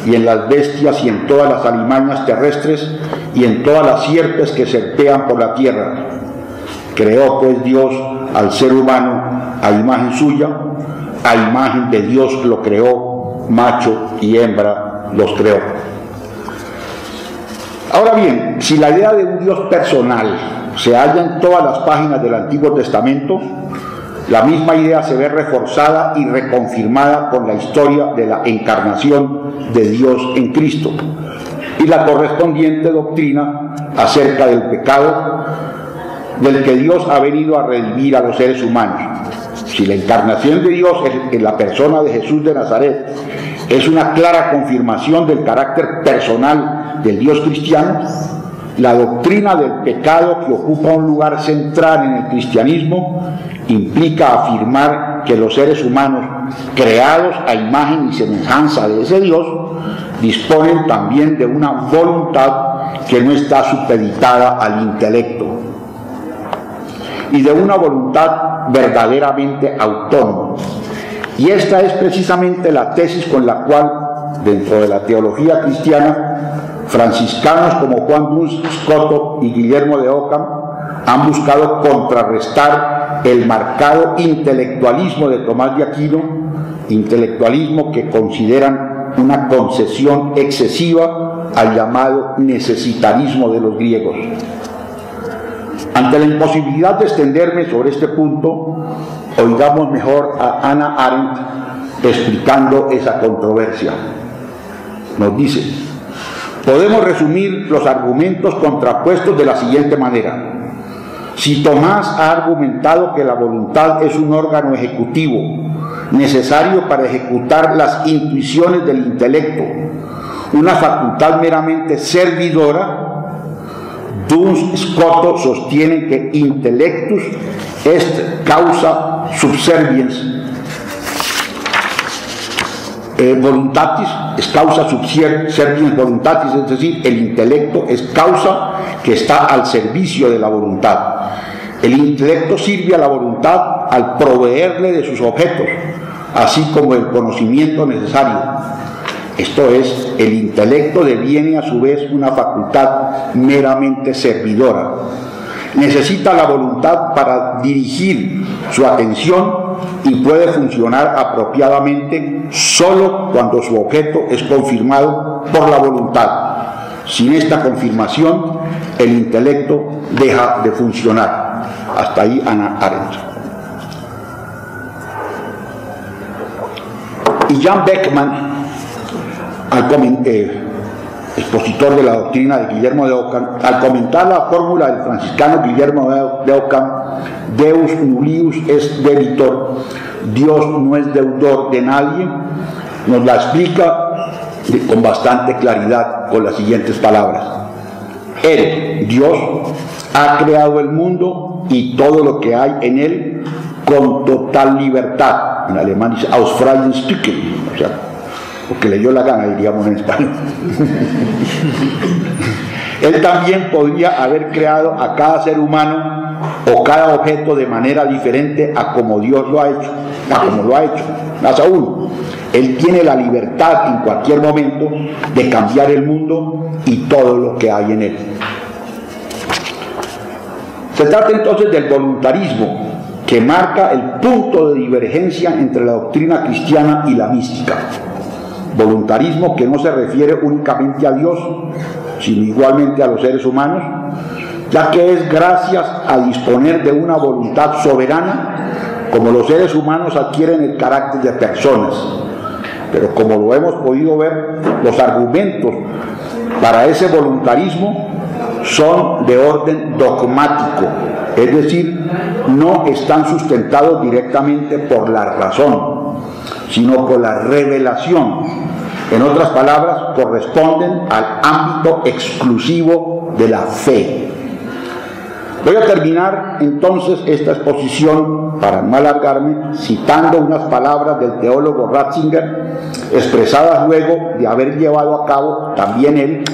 y en las bestias y en todas las alimañas terrestres y en todas las sierpes que serpean por la tierra. Creó pues Dios al ser humano a imagen suya, a imagen de Dios lo creó, macho y hembra los creó. Ahora bien, si la idea de un Dios personal se halla en todas las páginas del Antiguo Testamento, la misma idea se ve reforzada y reconfirmada con la historia de la encarnación de Dios en Cristo y la correspondiente doctrina acerca del pecado del que Dios ha venido a redimir a los seres humanos. Si la encarnación de Dios en la persona de Jesús de Nazaret es una clara confirmación del carácter personal del Dios cristiano, la doctrina del pecado, que ocupa un lugar central en el cristianismo, implica afirmar que los seres humanos, creados a imagen y semejanza de ese Dios, disponen también de una voluntad que no está supeditada al intelecto y de una voluntad verdaderamente autónoma. Y esta es precisamente la tesis con la cual, dentro de la teología cristiana, franciscanos como Juan Duns Scoto y Guillermo de Ockham han buscado contrarrestar el marcado intelectualismo de Tomás de Aquino, intelectualismo que consideran una concesión excesiva al llamado necesitarismo de los griegos. Ante la imposibilidad de extenderme sobre este punto, oigamos mejor a Hannah Arendt explicando esa controversia. Nos dice: podemos resumir los argumentos contrapuestos de la siguiente manera. Si Tomás ha argumentado que la voluntad es un órgano ejecutivo necesario para ejecutar las intuiciones del intelecto, una facultad meramente servidora, Duns Scoto sostiene que intellectus est causa subserviens voluntatis, es causa subserviens voluntatis, es decir, el intelecto es causa que está al servicio de la voluntad. El intelecto sirve a la voluntad al proveerle de sus objetos, así como el conocimiento necesario. Esto es, el intelecto deviene a su vez una facultad meramente servidora. Necesita la voluntad para dirigir su atención y puede funcionar apropiadamente solo cuando su objeto es confirmado por la voluntad. Sin esta confirmación, el intelecto deja de funcionar. Hasta ahí Hannah Arendt. Y Jan Beckman, expositor de la doctrina de Guillermo de Ockham, al comentar la fórmula del franciscano Guillermo de Ockham, Deus nullius est debitor, Dios no es deudor de nadie, nos la explica con bastante claridad con las siguientes palabras: Él, Dios, ha creado el mundo y todo lo que hay en él con total libertad. En alemán dice aus freien Stücken, o sea, porque le dio la gana, diríamos en español. Él también podría haber creado a cada ser humano o cada objeto de manera diferente a como Dios lo ha hecho, más aún, Él tiene la libertad en cualquier momento de cambiar el mundo y todo lo que hay en él. Se trata entonces del voluntarismo, que marca el punto de divergencia entre la doctrina cristiana y la mística. Voluntarismo que no se refiere únicamente a Dios, sino igualmente a los seres humanos, ya que es gracias a disponer de una voluntad soberana como los seres humanos adquieren el carácter de personas. Pero como lo hemos podido ver, los argumentos para ese voluntarismo son de orden dogmático, es decir, no están sustentados directamente por la razón, sino por la revelación. En otras palabras, corresponden al ámbito exclusivo de la fe. Voy a terminar entonces esta exposición, para no alargarme, citando unas palabras del teólogo Ratzinger, expresadas luego de haber llevado a cabo también él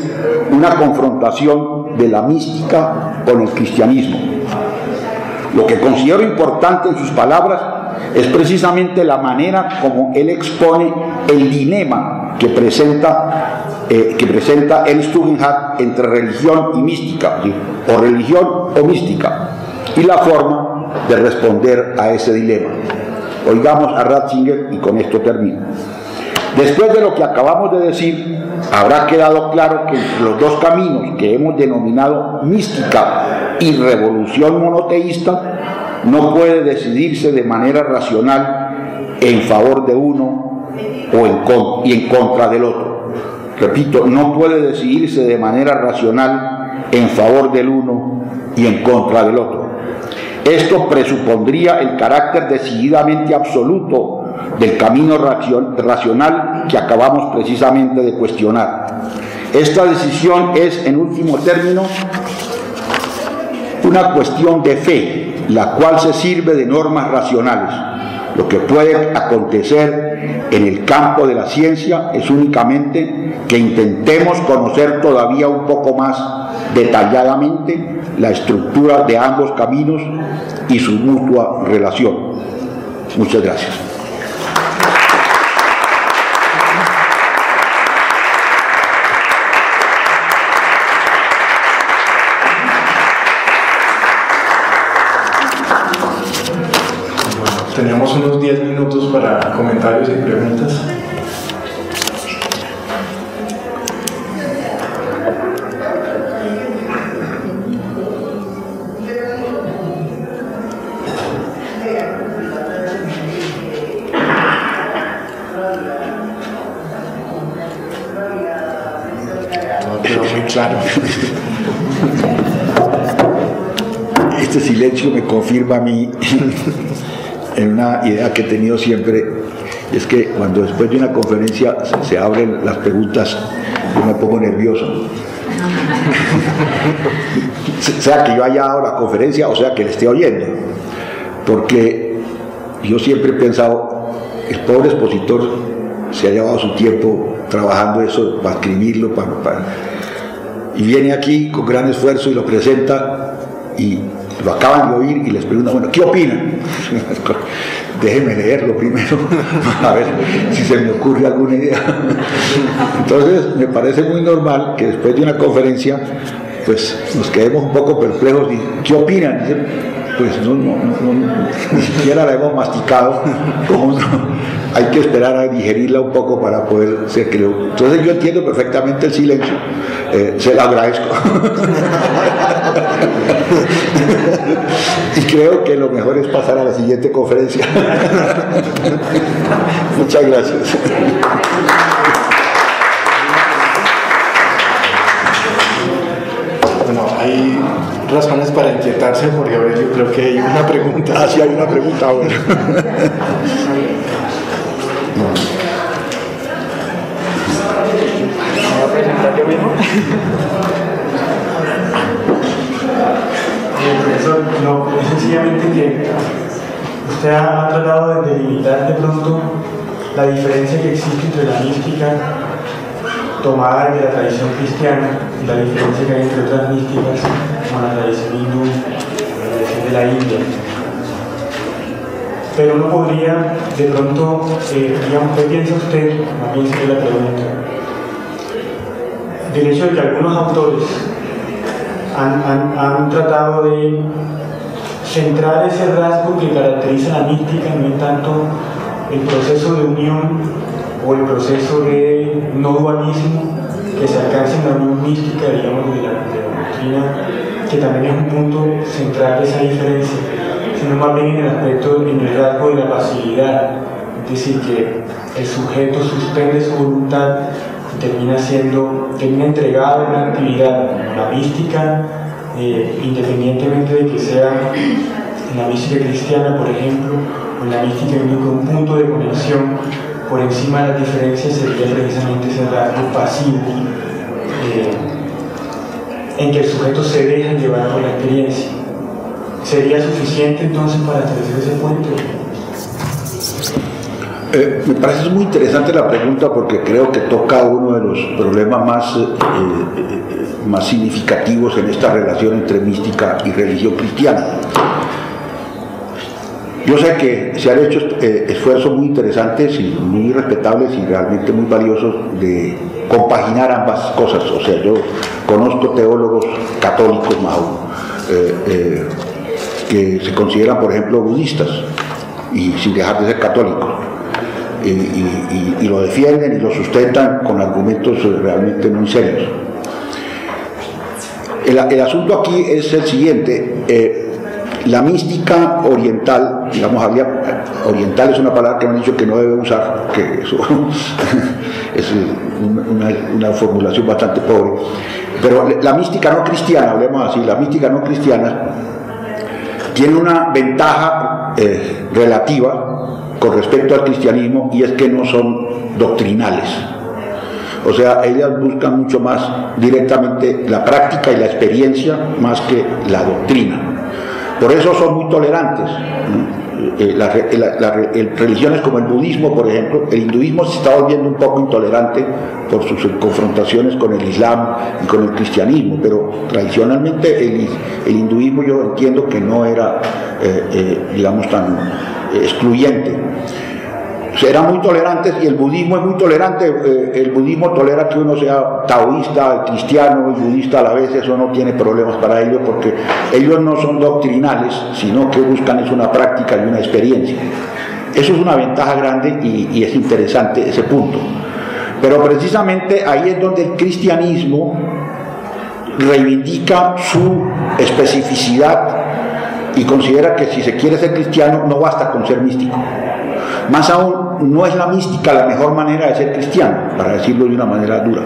una confrontación de la mística con el cristianismo. Lo que considero importante en sus palabras es precisamente la manera como él expone el dilema que presenta Ernst Tugendhat entre religión y mística, ¿sí? O religión o mística, y la forma de responder a ese dilema. Oigamos a Ratzinger y con esto termino. Después de lo que acabamos de decir, habrá quedado claro que entre los dos caminos que hemos denominado mística y revolución monoteísta no puede decidirse de manera racional en favor de uno y en contra del otro. Repito, no puede decidirse de manera racional en favor del uno y en contra del otro. Esto presupondría el carácter decididamente absoluto del camino racional que acabamos precisamente de cuestionar. Esta decisión es, en último término, una cuestión de fe, la cual se sirve de normas racionales. Lo que puede acontecer en el campo de la ciencia es únicamente que intentemos conocer todavía un poco más detalladamente la estructura de ambos caminos y su mutua relación. Muchas gracias. Teníamos unos 10 minutos para comentarios y preguntas. Todo quedó muy claro. Este silencio me confirma a mí en una idea que he tenido siempre, y es que cuando después de una conferencia se abren las preguntas, yo me pongo nervioso. Sea que yo haya dado la conferencia o sea que le esté oyendo, porque yo siempre he pensado, el pobre expositor se ha llevado su tiempo trabajando eso para escribirlo, y viene aquí con gran esfuerzo y lo presenta y lo acaban de oír y les preguntan, bueno, ¿qué opinan? Déjenme leerlo primero a ver si se me ocurre alguna idea. Entonces me parece muy normal que después de una conferencia pues nos quedemos un poco perplejos y ¿qué opinan? Pues ni siquiera la hemos masticado, hay que esperar a digerirla un poco para poder ser creo. Entonces yo entiendo perfectamente el silencio, se lo agradezco. Y creo que lo mejor es pasar a la siguiente conferencia. Muchas gracias. Bueno, hay razones para inquietarse, porque a ver, yo creo que hay una pregunta. Ah, sí, hay una pregunta ahora. ¿Me va a presentar yo mismo? Profesor, no, es sencillamente que usted ha tratado de delimitar de pronto la diferencia que existe entre la mística tomada de la tradición cristiana y la diferencia que hay entre otras místicas como la tradición hindú, la tradición de la India. Pero uno podría de pronto, digamos, ¿qué piensa usted? Más bien sería la pregunta. Del hecho de que algunos autores han tratado de centrar ese rasgo que caracteriza la mística, no en tanto el proceso de unión o el proceso de no dualismo que se alcanza en la unión mística, digamos, de la doctrina, que también es un punto central de esa diferencia, sino más bien en el aspecto, en el rasgo de la pasividad, es decir, que el sujeto suspende su voluntad termina entregado a una actividad. La mística, independientemente de que sea en la mística cristiana, por ejemplo, o en la mística hindú, un punto de conexión por encima de las diferencias sería precisamente ese rasgo pasivo, en que el sujeto se deja llevar por la experiencia. ¿Sería suficiente entonces para establecer ese puente? Me parece muy interesante la pregunta porque creo que toca uno de los problemas más significativos en esta relación entre mística y religión cristiana. Yo sé que se han hecho esfuerzos muy interesantes y muy respetables y realmente muy valiosos de compaginar ambas cosas. O sea, yo conozco teólogos católicos más aún, que se consideran, por ejemplo, budistas y sin dejar de ser católicos. y lo defienden y lo sustentan con argumentos realmente muy serios. El asunto aquí es el siguiente. La mística oriental, digamos, oriental es una palabra que me han dicho que no debe usar, que eso es una formulación bastante pobre, pero la mística no cristiana, hablemos así, la mística no cristiana tiene una ventaja relativa con respecto al cristianismo, y es que no son doctrinales. O sea, ellas buscan mucho más directamente la práctica y la experiencia más que la doctrina. Por eso son muy tolerantes. Religiones como el budismo, por ejemplo, el hinduismo se está volviendo un poco intolerante por sus confrontaciones con el islam y con el cristianismo, pero tradicionalmente el hinduismo yo entiendo que no era, digamos, tan excluyente. Eran muy tolerantes, y el budismo es muy tolerante. El budismo tolera que uno sea taoísta, cristiano y budista a la vez. Eso no tiene problemas para ellos, porque ellos no son doctrinales, sino que buscan es una práctica y una experiencia. Eso es una ventaja grande, y es interesante ese punto. Pero precisamente ahí es donde el cristianismo reivindica su especificidad y considera que si se quiere ser cristiano no basta con ser místico. Más aún, no es la mística la mejor manera de ser cristiano, para decirlo de una manera dura.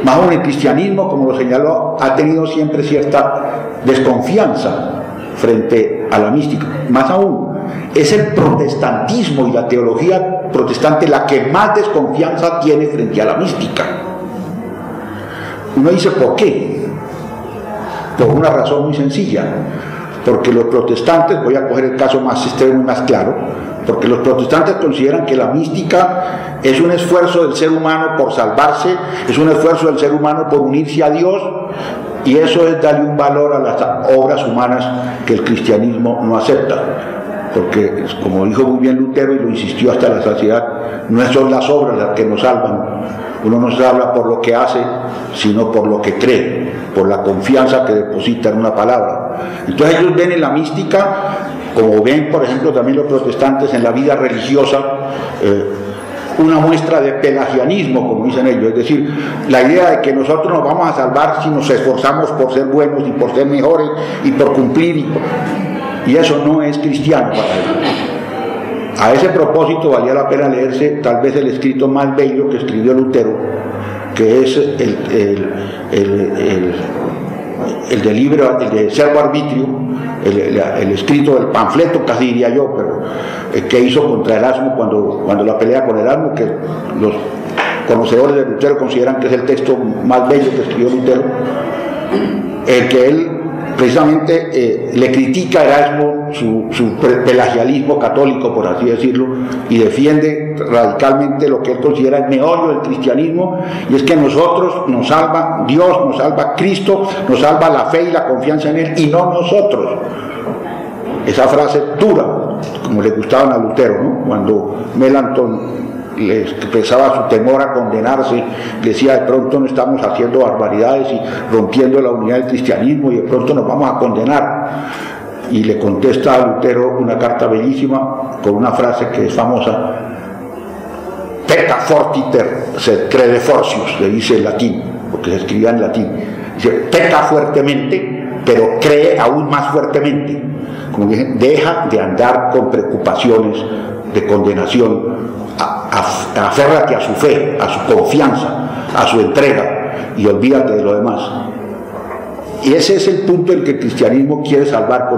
Más aún, el cristianismo, como lo señaló, ha tenido siempre cierta desconfianza frente a la mística. Más aún, es el protestantismo y la teología protestante la que más desconfianza tiene frente a la mística. Uno dice, ¿por qué? Por una razón muy sencilla. Porque los protestantes, voy a coger el caso más extremo y más claro, porque los protestantes consideran que la mística es un esfuerzo del ser humano por salvarse, es un esfuerzo del ser humano por unirse a Dios, y eso es darle un valor a las obras humanas que el cristianismo no acepta. Porque, como dijo muy bien Lutero y lo insistió hasta la saciedad, no son las obras las que nos salvan. Uno no se salva por lo que hace, sino por lo que cree, por la confianza que deposita en una palabra. Entonces ellos ven en la mística, como ven por ejemplo también los protestantes en la vida religiosa, una muestra de pelagianismo, como dicen ellos, es decir, la idea de que nosotros nos vamos a salvar si nos esforzamos por ser buenos y por ser mejores y por cumplir, y eso no es cristiano para ellos. A ese propósito valía la pena leerse tal vez el escrito más bello que escribió Lutero, que es el del libro, el de Servo Arbitrio, el escrito del panfleto, casi diría yo, pero que hizo contra Erasmo cuando la pelea con Erasmo, que los conocedores de Lutero consideran que es el texto más bello que escribió Lutero, el que él precisamente le critica a Erasmo su pelagianismo católico, por así decirlo, y defiende radicalmente lo que él considera el meollo del cristianismo, y es que nosotros nos salva Dios, nos salva Cristo, nos salva la fe y la confianza en Él, y no nosotros. Esa frase dura, como le gustaban a Lutero, ¿no? Cuando Melanchthon le expresaba su temor a condenarse, decía, de pronto no estamos haciendo barbaridades y rompiendo la unidad del cristianismo, y de pronto nos vamos a condenar. Y le contesta a Lutero una carta bellísima con una frase que es famosa: "Pecca fortiter sed crede fortius", le dice en latín, porque se escribía en latín. Dice, peca fuertemente, pero cree aún más fuertemente. Como dije, deja de andar con preocupaciones de condenación, aférrate a su fe, a su confianza, a su entrega, y olvídate de lo demás. Y ese es el punto en que el cristianismo quiere salvar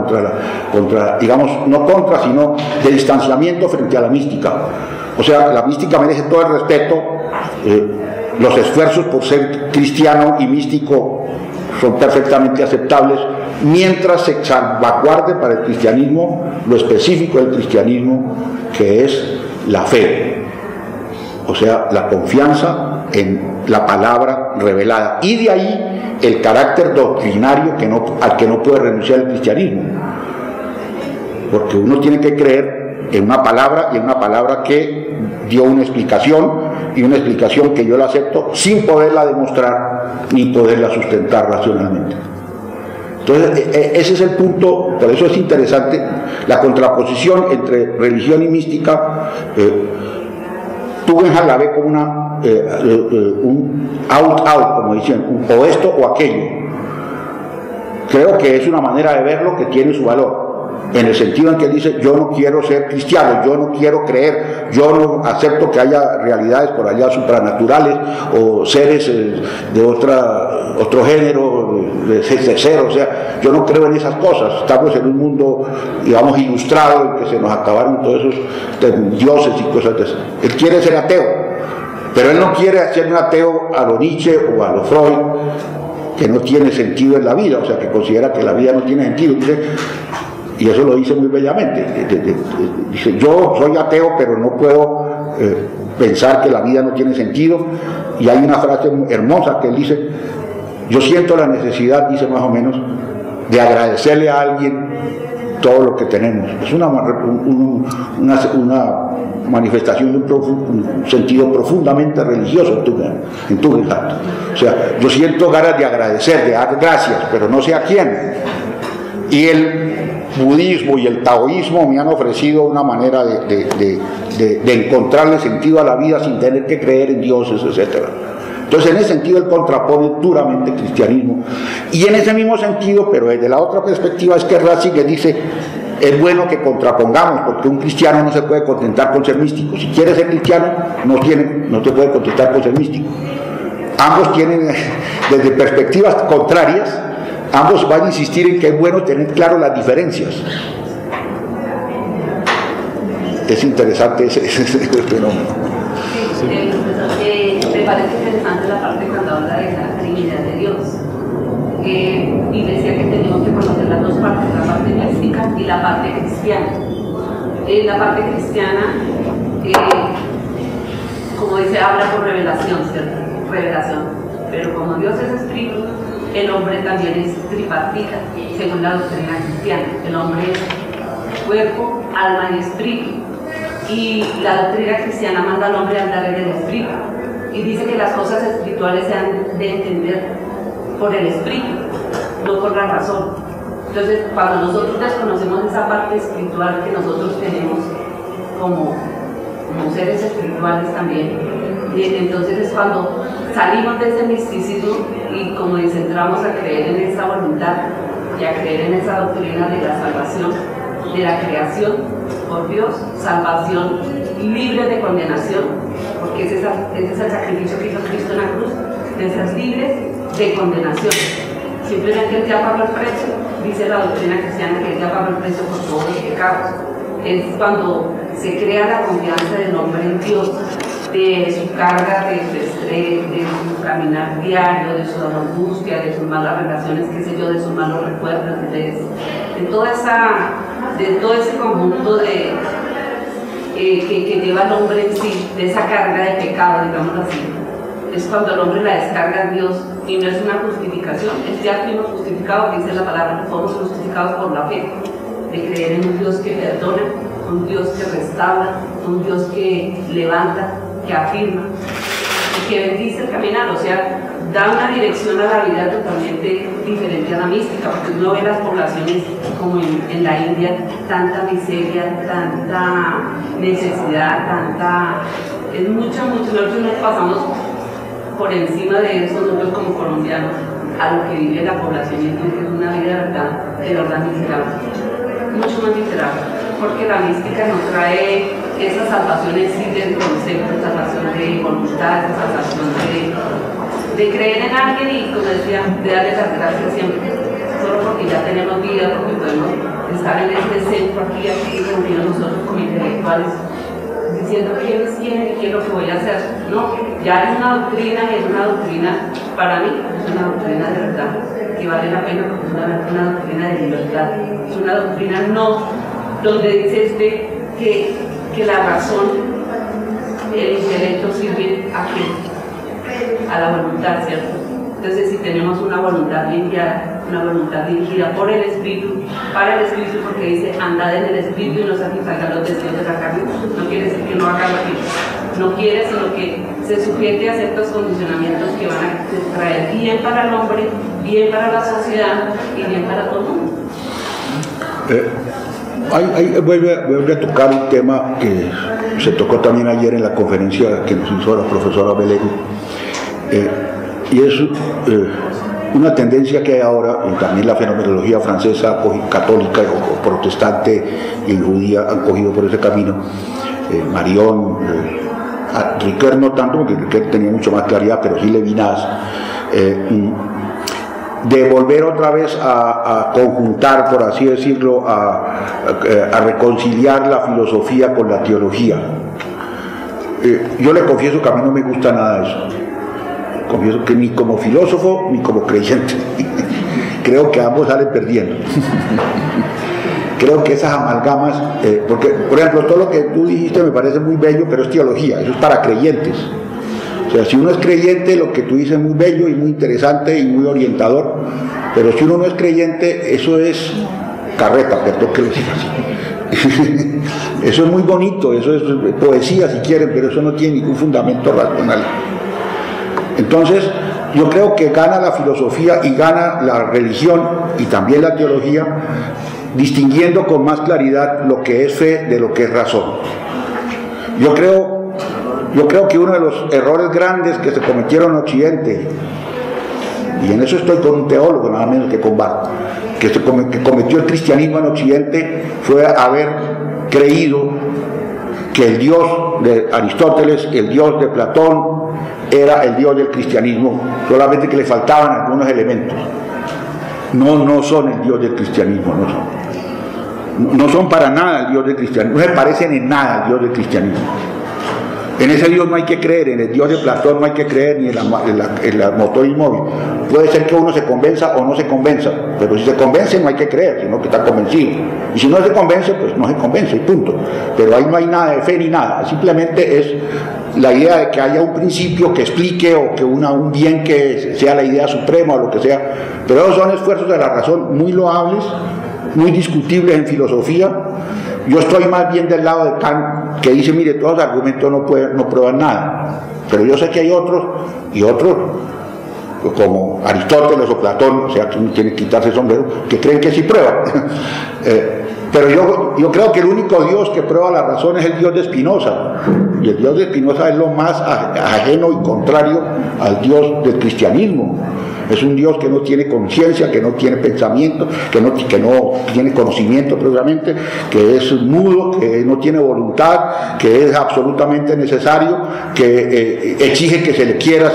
digamos, no contra, sino de distanciamiento frente a la mística. O sea, la mística merece todo el respeto, los esfuerzos por ser cristiano y místico son perfectamente aceptables, mientras se salvaguarde para el cristianismo lo específico del cristianismo, que es la fe, o sea, la confianza en la palabra revelada, y de ahí el carácter doctrinario al que no puede renunciar el cristianismo, porque uno tiene que creer en una palabra, y en una palabra que dio una explicación, y una explicación que yo la acepto sin poderla demostrar ni poderla sustentar racionalmente. Entonces, ese es el punto, por eso es interesante la contraposición entre religión y mística. Tugendhat la ve como un out, como dicen, o esto o aquello. Creo que es una manera de verlo que tiene su valor, en el sentido en que él dice: yo no quiero ser cristiano, yo no quiero creer, yo no acepto que haya realidades por allá supranaturales o seres de otro género, de cero, o sea, yo no creo en esas cosas. Estamos en un mundo, digamos, ilustrado, en que se nos acabaron todos esos dioses y cosas de eso. Él quiere ser ateo, pero él no quiere ser un ateo a lo Nietzsche o a lo Freud, que no tiene sentido en la vida, o sea, que considera que la vida no tiene sentido. Dice, y eso lo dice muy bellamente, dice: yo soy ateo, pero no puedo pensar que la vida no tiene sentido. Y hay una frase hermosa que él dice: yo siento la necesidad, dice más o menos, de agradecerle a alguien todo lo que tenemos. Es una manifestación de un sentido profundamente religioso en Tugendhat. O sea, yo siento ganas de agradecer, de dar gracias, pero no sé a quién. Y el budismo y el taoísmo me han ofrecido una manera de encontrarle sentido a la vida sin tener que creer en dioses, etc. Entonces, en ese sentido, él contrapone duramente el cristianismo. Y en ese mismo sentido, pero desde la otra perspectiva, es que Ratzinger dice: es bueno que contrapongamos, porque un cristiano no se puede contentar con ser místico. Si quiere ser cristiano, no te puede contentar con ser místico. Ambos tienen, desde perspectivas contrarias, ambos van a insistir en que es bueno tener claro las diferencias. Es interesante ese fenómeno. Sí, me parece interesante la parte cuando habla de la Trinidad de Dios. Y decía que tenemos que conocer las dos partes, la parte mística y la parte cristiana. La parte cristiana, como dice, habla por revelación, ¿cierto? Revelación. Pero como Dios es espíritu, el hombre también es tripartita, según la doctrina cristiana. El hombre es cuerpo, alma y espíritu. Y la doctrina cristiana manda al hombre a andar en el espíritu. Y dice que las cosas espirituales se han de entender por el espíritu, no por la razón. Entonces, cuando nosotros desconocemos esa parte espiritual que nosotros tenemos como seres espirituales también, y entonces es cuando salimos de ese misticismo y como entramos a creer en esa voluntad y a creer en esa doctrina de la salvación, de la creación por Dios, salvación libre de condenación, porque ese es el sacrificio que hizo Cristo en la cruz, de ser libres de condenación. Simplemente Él ya pagó el precio, dice la doctrina cristiana, que Él ya pagó el precio por todos los pecados. Es cuando se crea la confianza del hombre en Dios, de su carga, de su estrés, de su caminar diario, de su angustia, de sus malas relaciones, qué sé yo, de sus malos recuerdos, de todo ese conjunto que lleva al hombre en sí, de esa carga de pecado, digamos así. Es cuando el hombre la descarga en Dios, y no es una justificación, es ya fuimos justificados, dice la palabra, que somos justificados por la fe, de creer en un Dios que perdona, un Dios que restaura, un Dios que levanta, que afirma y que bendice el caminar, o sea, da una dirección a la vida totalmente diferente a la mística, porque uno ve las poblaciones como en la India, tanta miseria, tanta necesidad, es mucho, nosotros nos pasamos por encima de eso, nosotros como colombianos, a lo que vive la población india, que es una vida de verdad miserable, mucho más miserable, porque la mística nos trae esa salvación en sí del concepto, salvación de voluntad, esa salvación de creer en alguien y, como decía, de darle las gracias siempre, solo porque ya tenemos vida, porque podemos estar en este centro aquí reunidos nosotros como intelectuales, diciendo quién es quién y qué es lo que voy a hacer. No, ya es una doctrina y es una doctrina, para mí, es una doctrina de verdad, que vale la pena porque es una doctrina de libertad, es una doctrina no donde dice que la razón, el intelecto sirve a la voluntad, ¿cierto? Entonces, si tenemos una voluntad limpia, una voluntad dirigida por el Espíritu, para el Espíritu, porque dice andad en el Espíritu y no satisfagan los deseos de la carne, no quiere decir que no haga lo que no quiere, sino que se sujete a ciertos condicionamientos que van a traer bien para el hombre, bien para la sociedad y bien para todo el mundo. Vuelve a tocar un tema que se tocó también ayer en la conferencia que nos hizo la profesora Belén, y es una tendencia que hay ahora, y también la fenomenología francesa, católica o protestante y judía han cogido por ese camino. Marion, Ricoeur no tanto, porque Ricoeur tenía mucho más claridad, pero sí Levinas, de volver otra vez a conjuntar, por así decirlo, a reconciliar la filosofía con la teología. Yo le confieso que a mí no me gusta nada eso. Confieso que ni como filósofo ni como creyente. Creo que ambos salen perdiendo. Creo que esas amalgamas, porque, por ejemplo, todo lo que tú dijiste me parece muy bello, pero es teología, eso es para creyentes. O sea, si uno es creyente, lo que tú dices es muy bello y muy interesante y muy orientador, pero si uno no es creyente, eso es carreta, perdón que lo diga así. Eso es muy bonito, eso es poesía si quieren, pero eso no tiene ningún fundamento racional. Entonces, yo creo que gana la filosofía y gana la religión y también la teología, distinguiendo con más claridad lo que es fe de lo que es razón. Yo creo que uno de los errores grandes que se cometieron en Occidente, y en eso estoy con un teólogo nada menos que con Barth, que cometió el cristianismo en Occidente, fue haber creído que el Dios de Aristóteles, el Dios de Platón, era el Dios del cristianismo, solamente que le faltaban algunos elementos. No son el Dios del cristianismo, no son para nada el Dios del cristianismo, no se parecen en nada al Dios del cristianismo. En ese Dios no hay que creer, en el Dios de Platón no hay que creer, ni en el motor inmóvil. Puede ser que uno se convenza o no se convenza, pero si se convence no hay que creer, sino que está convencido. Y si no se convence, pues no se convence, y punto. Pero ahí no hay nada de fe ni nada, simplemente es la idea de que haya un principio que explique o que un bien que sea la idea suprema o lo que sea. Pero esos son esfuerzos de la razón muy loables, muy discutibles en filosofía. Yo estoy más bien del lado de Kant, que dice, mire, todos los argumentos no prueban nada, pero yo sé que hay otros, y otros, como Aristóteles o Platón, o sea, que uno tiene que quitarse el sombrero, que creen que sí prueban. Pero yo creo que el único Dios que prueba la razón es el Dios de Spinoza, y el Dios de Spinoza es lo más ajeno y contrario al Dios del cristianismo. Es un Dios que no tiene conciencia, que no tiene pensamiento, que no tiene conocimiento precisamente, que es mudo, que no tiene voluntad, que es absolutamente necesario, que exige que se le quiera,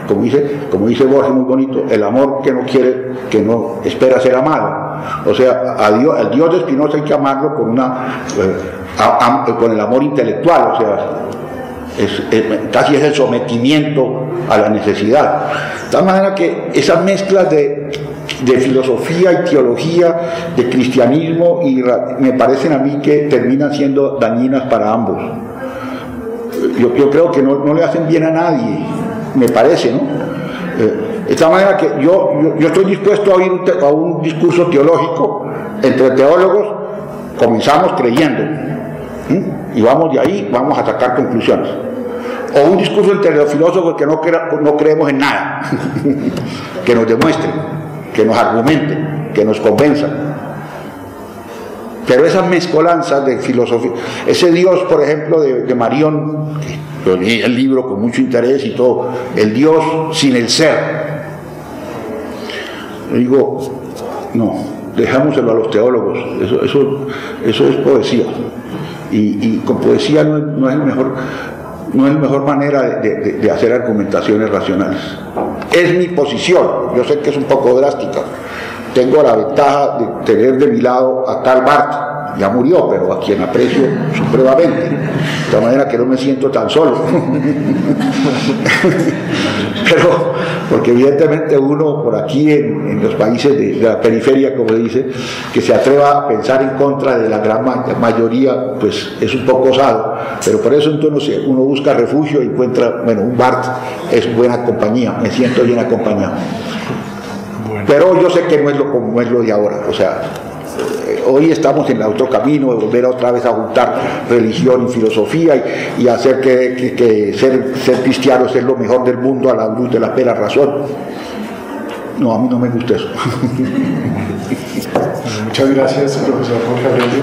como dice Borges muy bonito, el amor que no quiere, que no espera ser amado. O sea, al Dios de Spinoza hay que amarlo con el amor intelectual, o sea, casi es el sometimiento a la necesidad. De tal manera que esas mezclas de filosofía y teología, de cristianismo, me parecen a mí que terminan siendo dañinas para ambos. Yo creo que no le hacen bien a nadie, me parece, ¿no? De tal manera que yo estoy dispuesto a oír a un discurso teológico entre teólogos. Comenzamos creyendo, y vamos de ahí, vamos a sacar conclusiones. O un discurso entre los filósofos que no creemos en nada, que nos demuestren, que nos argumenten, que nos convenzan. Pero esas mezcolanzas de filosofía, ese Dios, por ejemplo, de Marion, yo leí el libro con mucho interés y todo, el Dios sin el ser. Yo digo, no, dejámoselo a los teólogos, eso es poesía. Y con poesía no es la mejor manera de hacer argumentaciones racionales. Es mi posición, yo sé que es un poco drástica. Tengo la ventaja de tener de mi lado a Karl Barth, ya murió, pero a quien aprecio supremamente, de tal manera que no me siento tan solo. Pero, porque evidentemente uno por aquí en los países de la periferia, como dice, que se atreva a pensar en contra de la gran mayoría, pues es un poco osado, pero por eso entonces uno busca refugio y encuentra, bueno, un Barth es buena compañía, me siento bien acompañado. Pero yo sé que no es lo de ahora, o sea, hoy estamos en el otro camino de volver otra vez a juntar religión y filosofía y hacer que ser cristianos es lo mejor del mundo a la luz de la vera razón. No, a mí no me gusta eso. Muchas gracias, profesor Jorge Aurelio.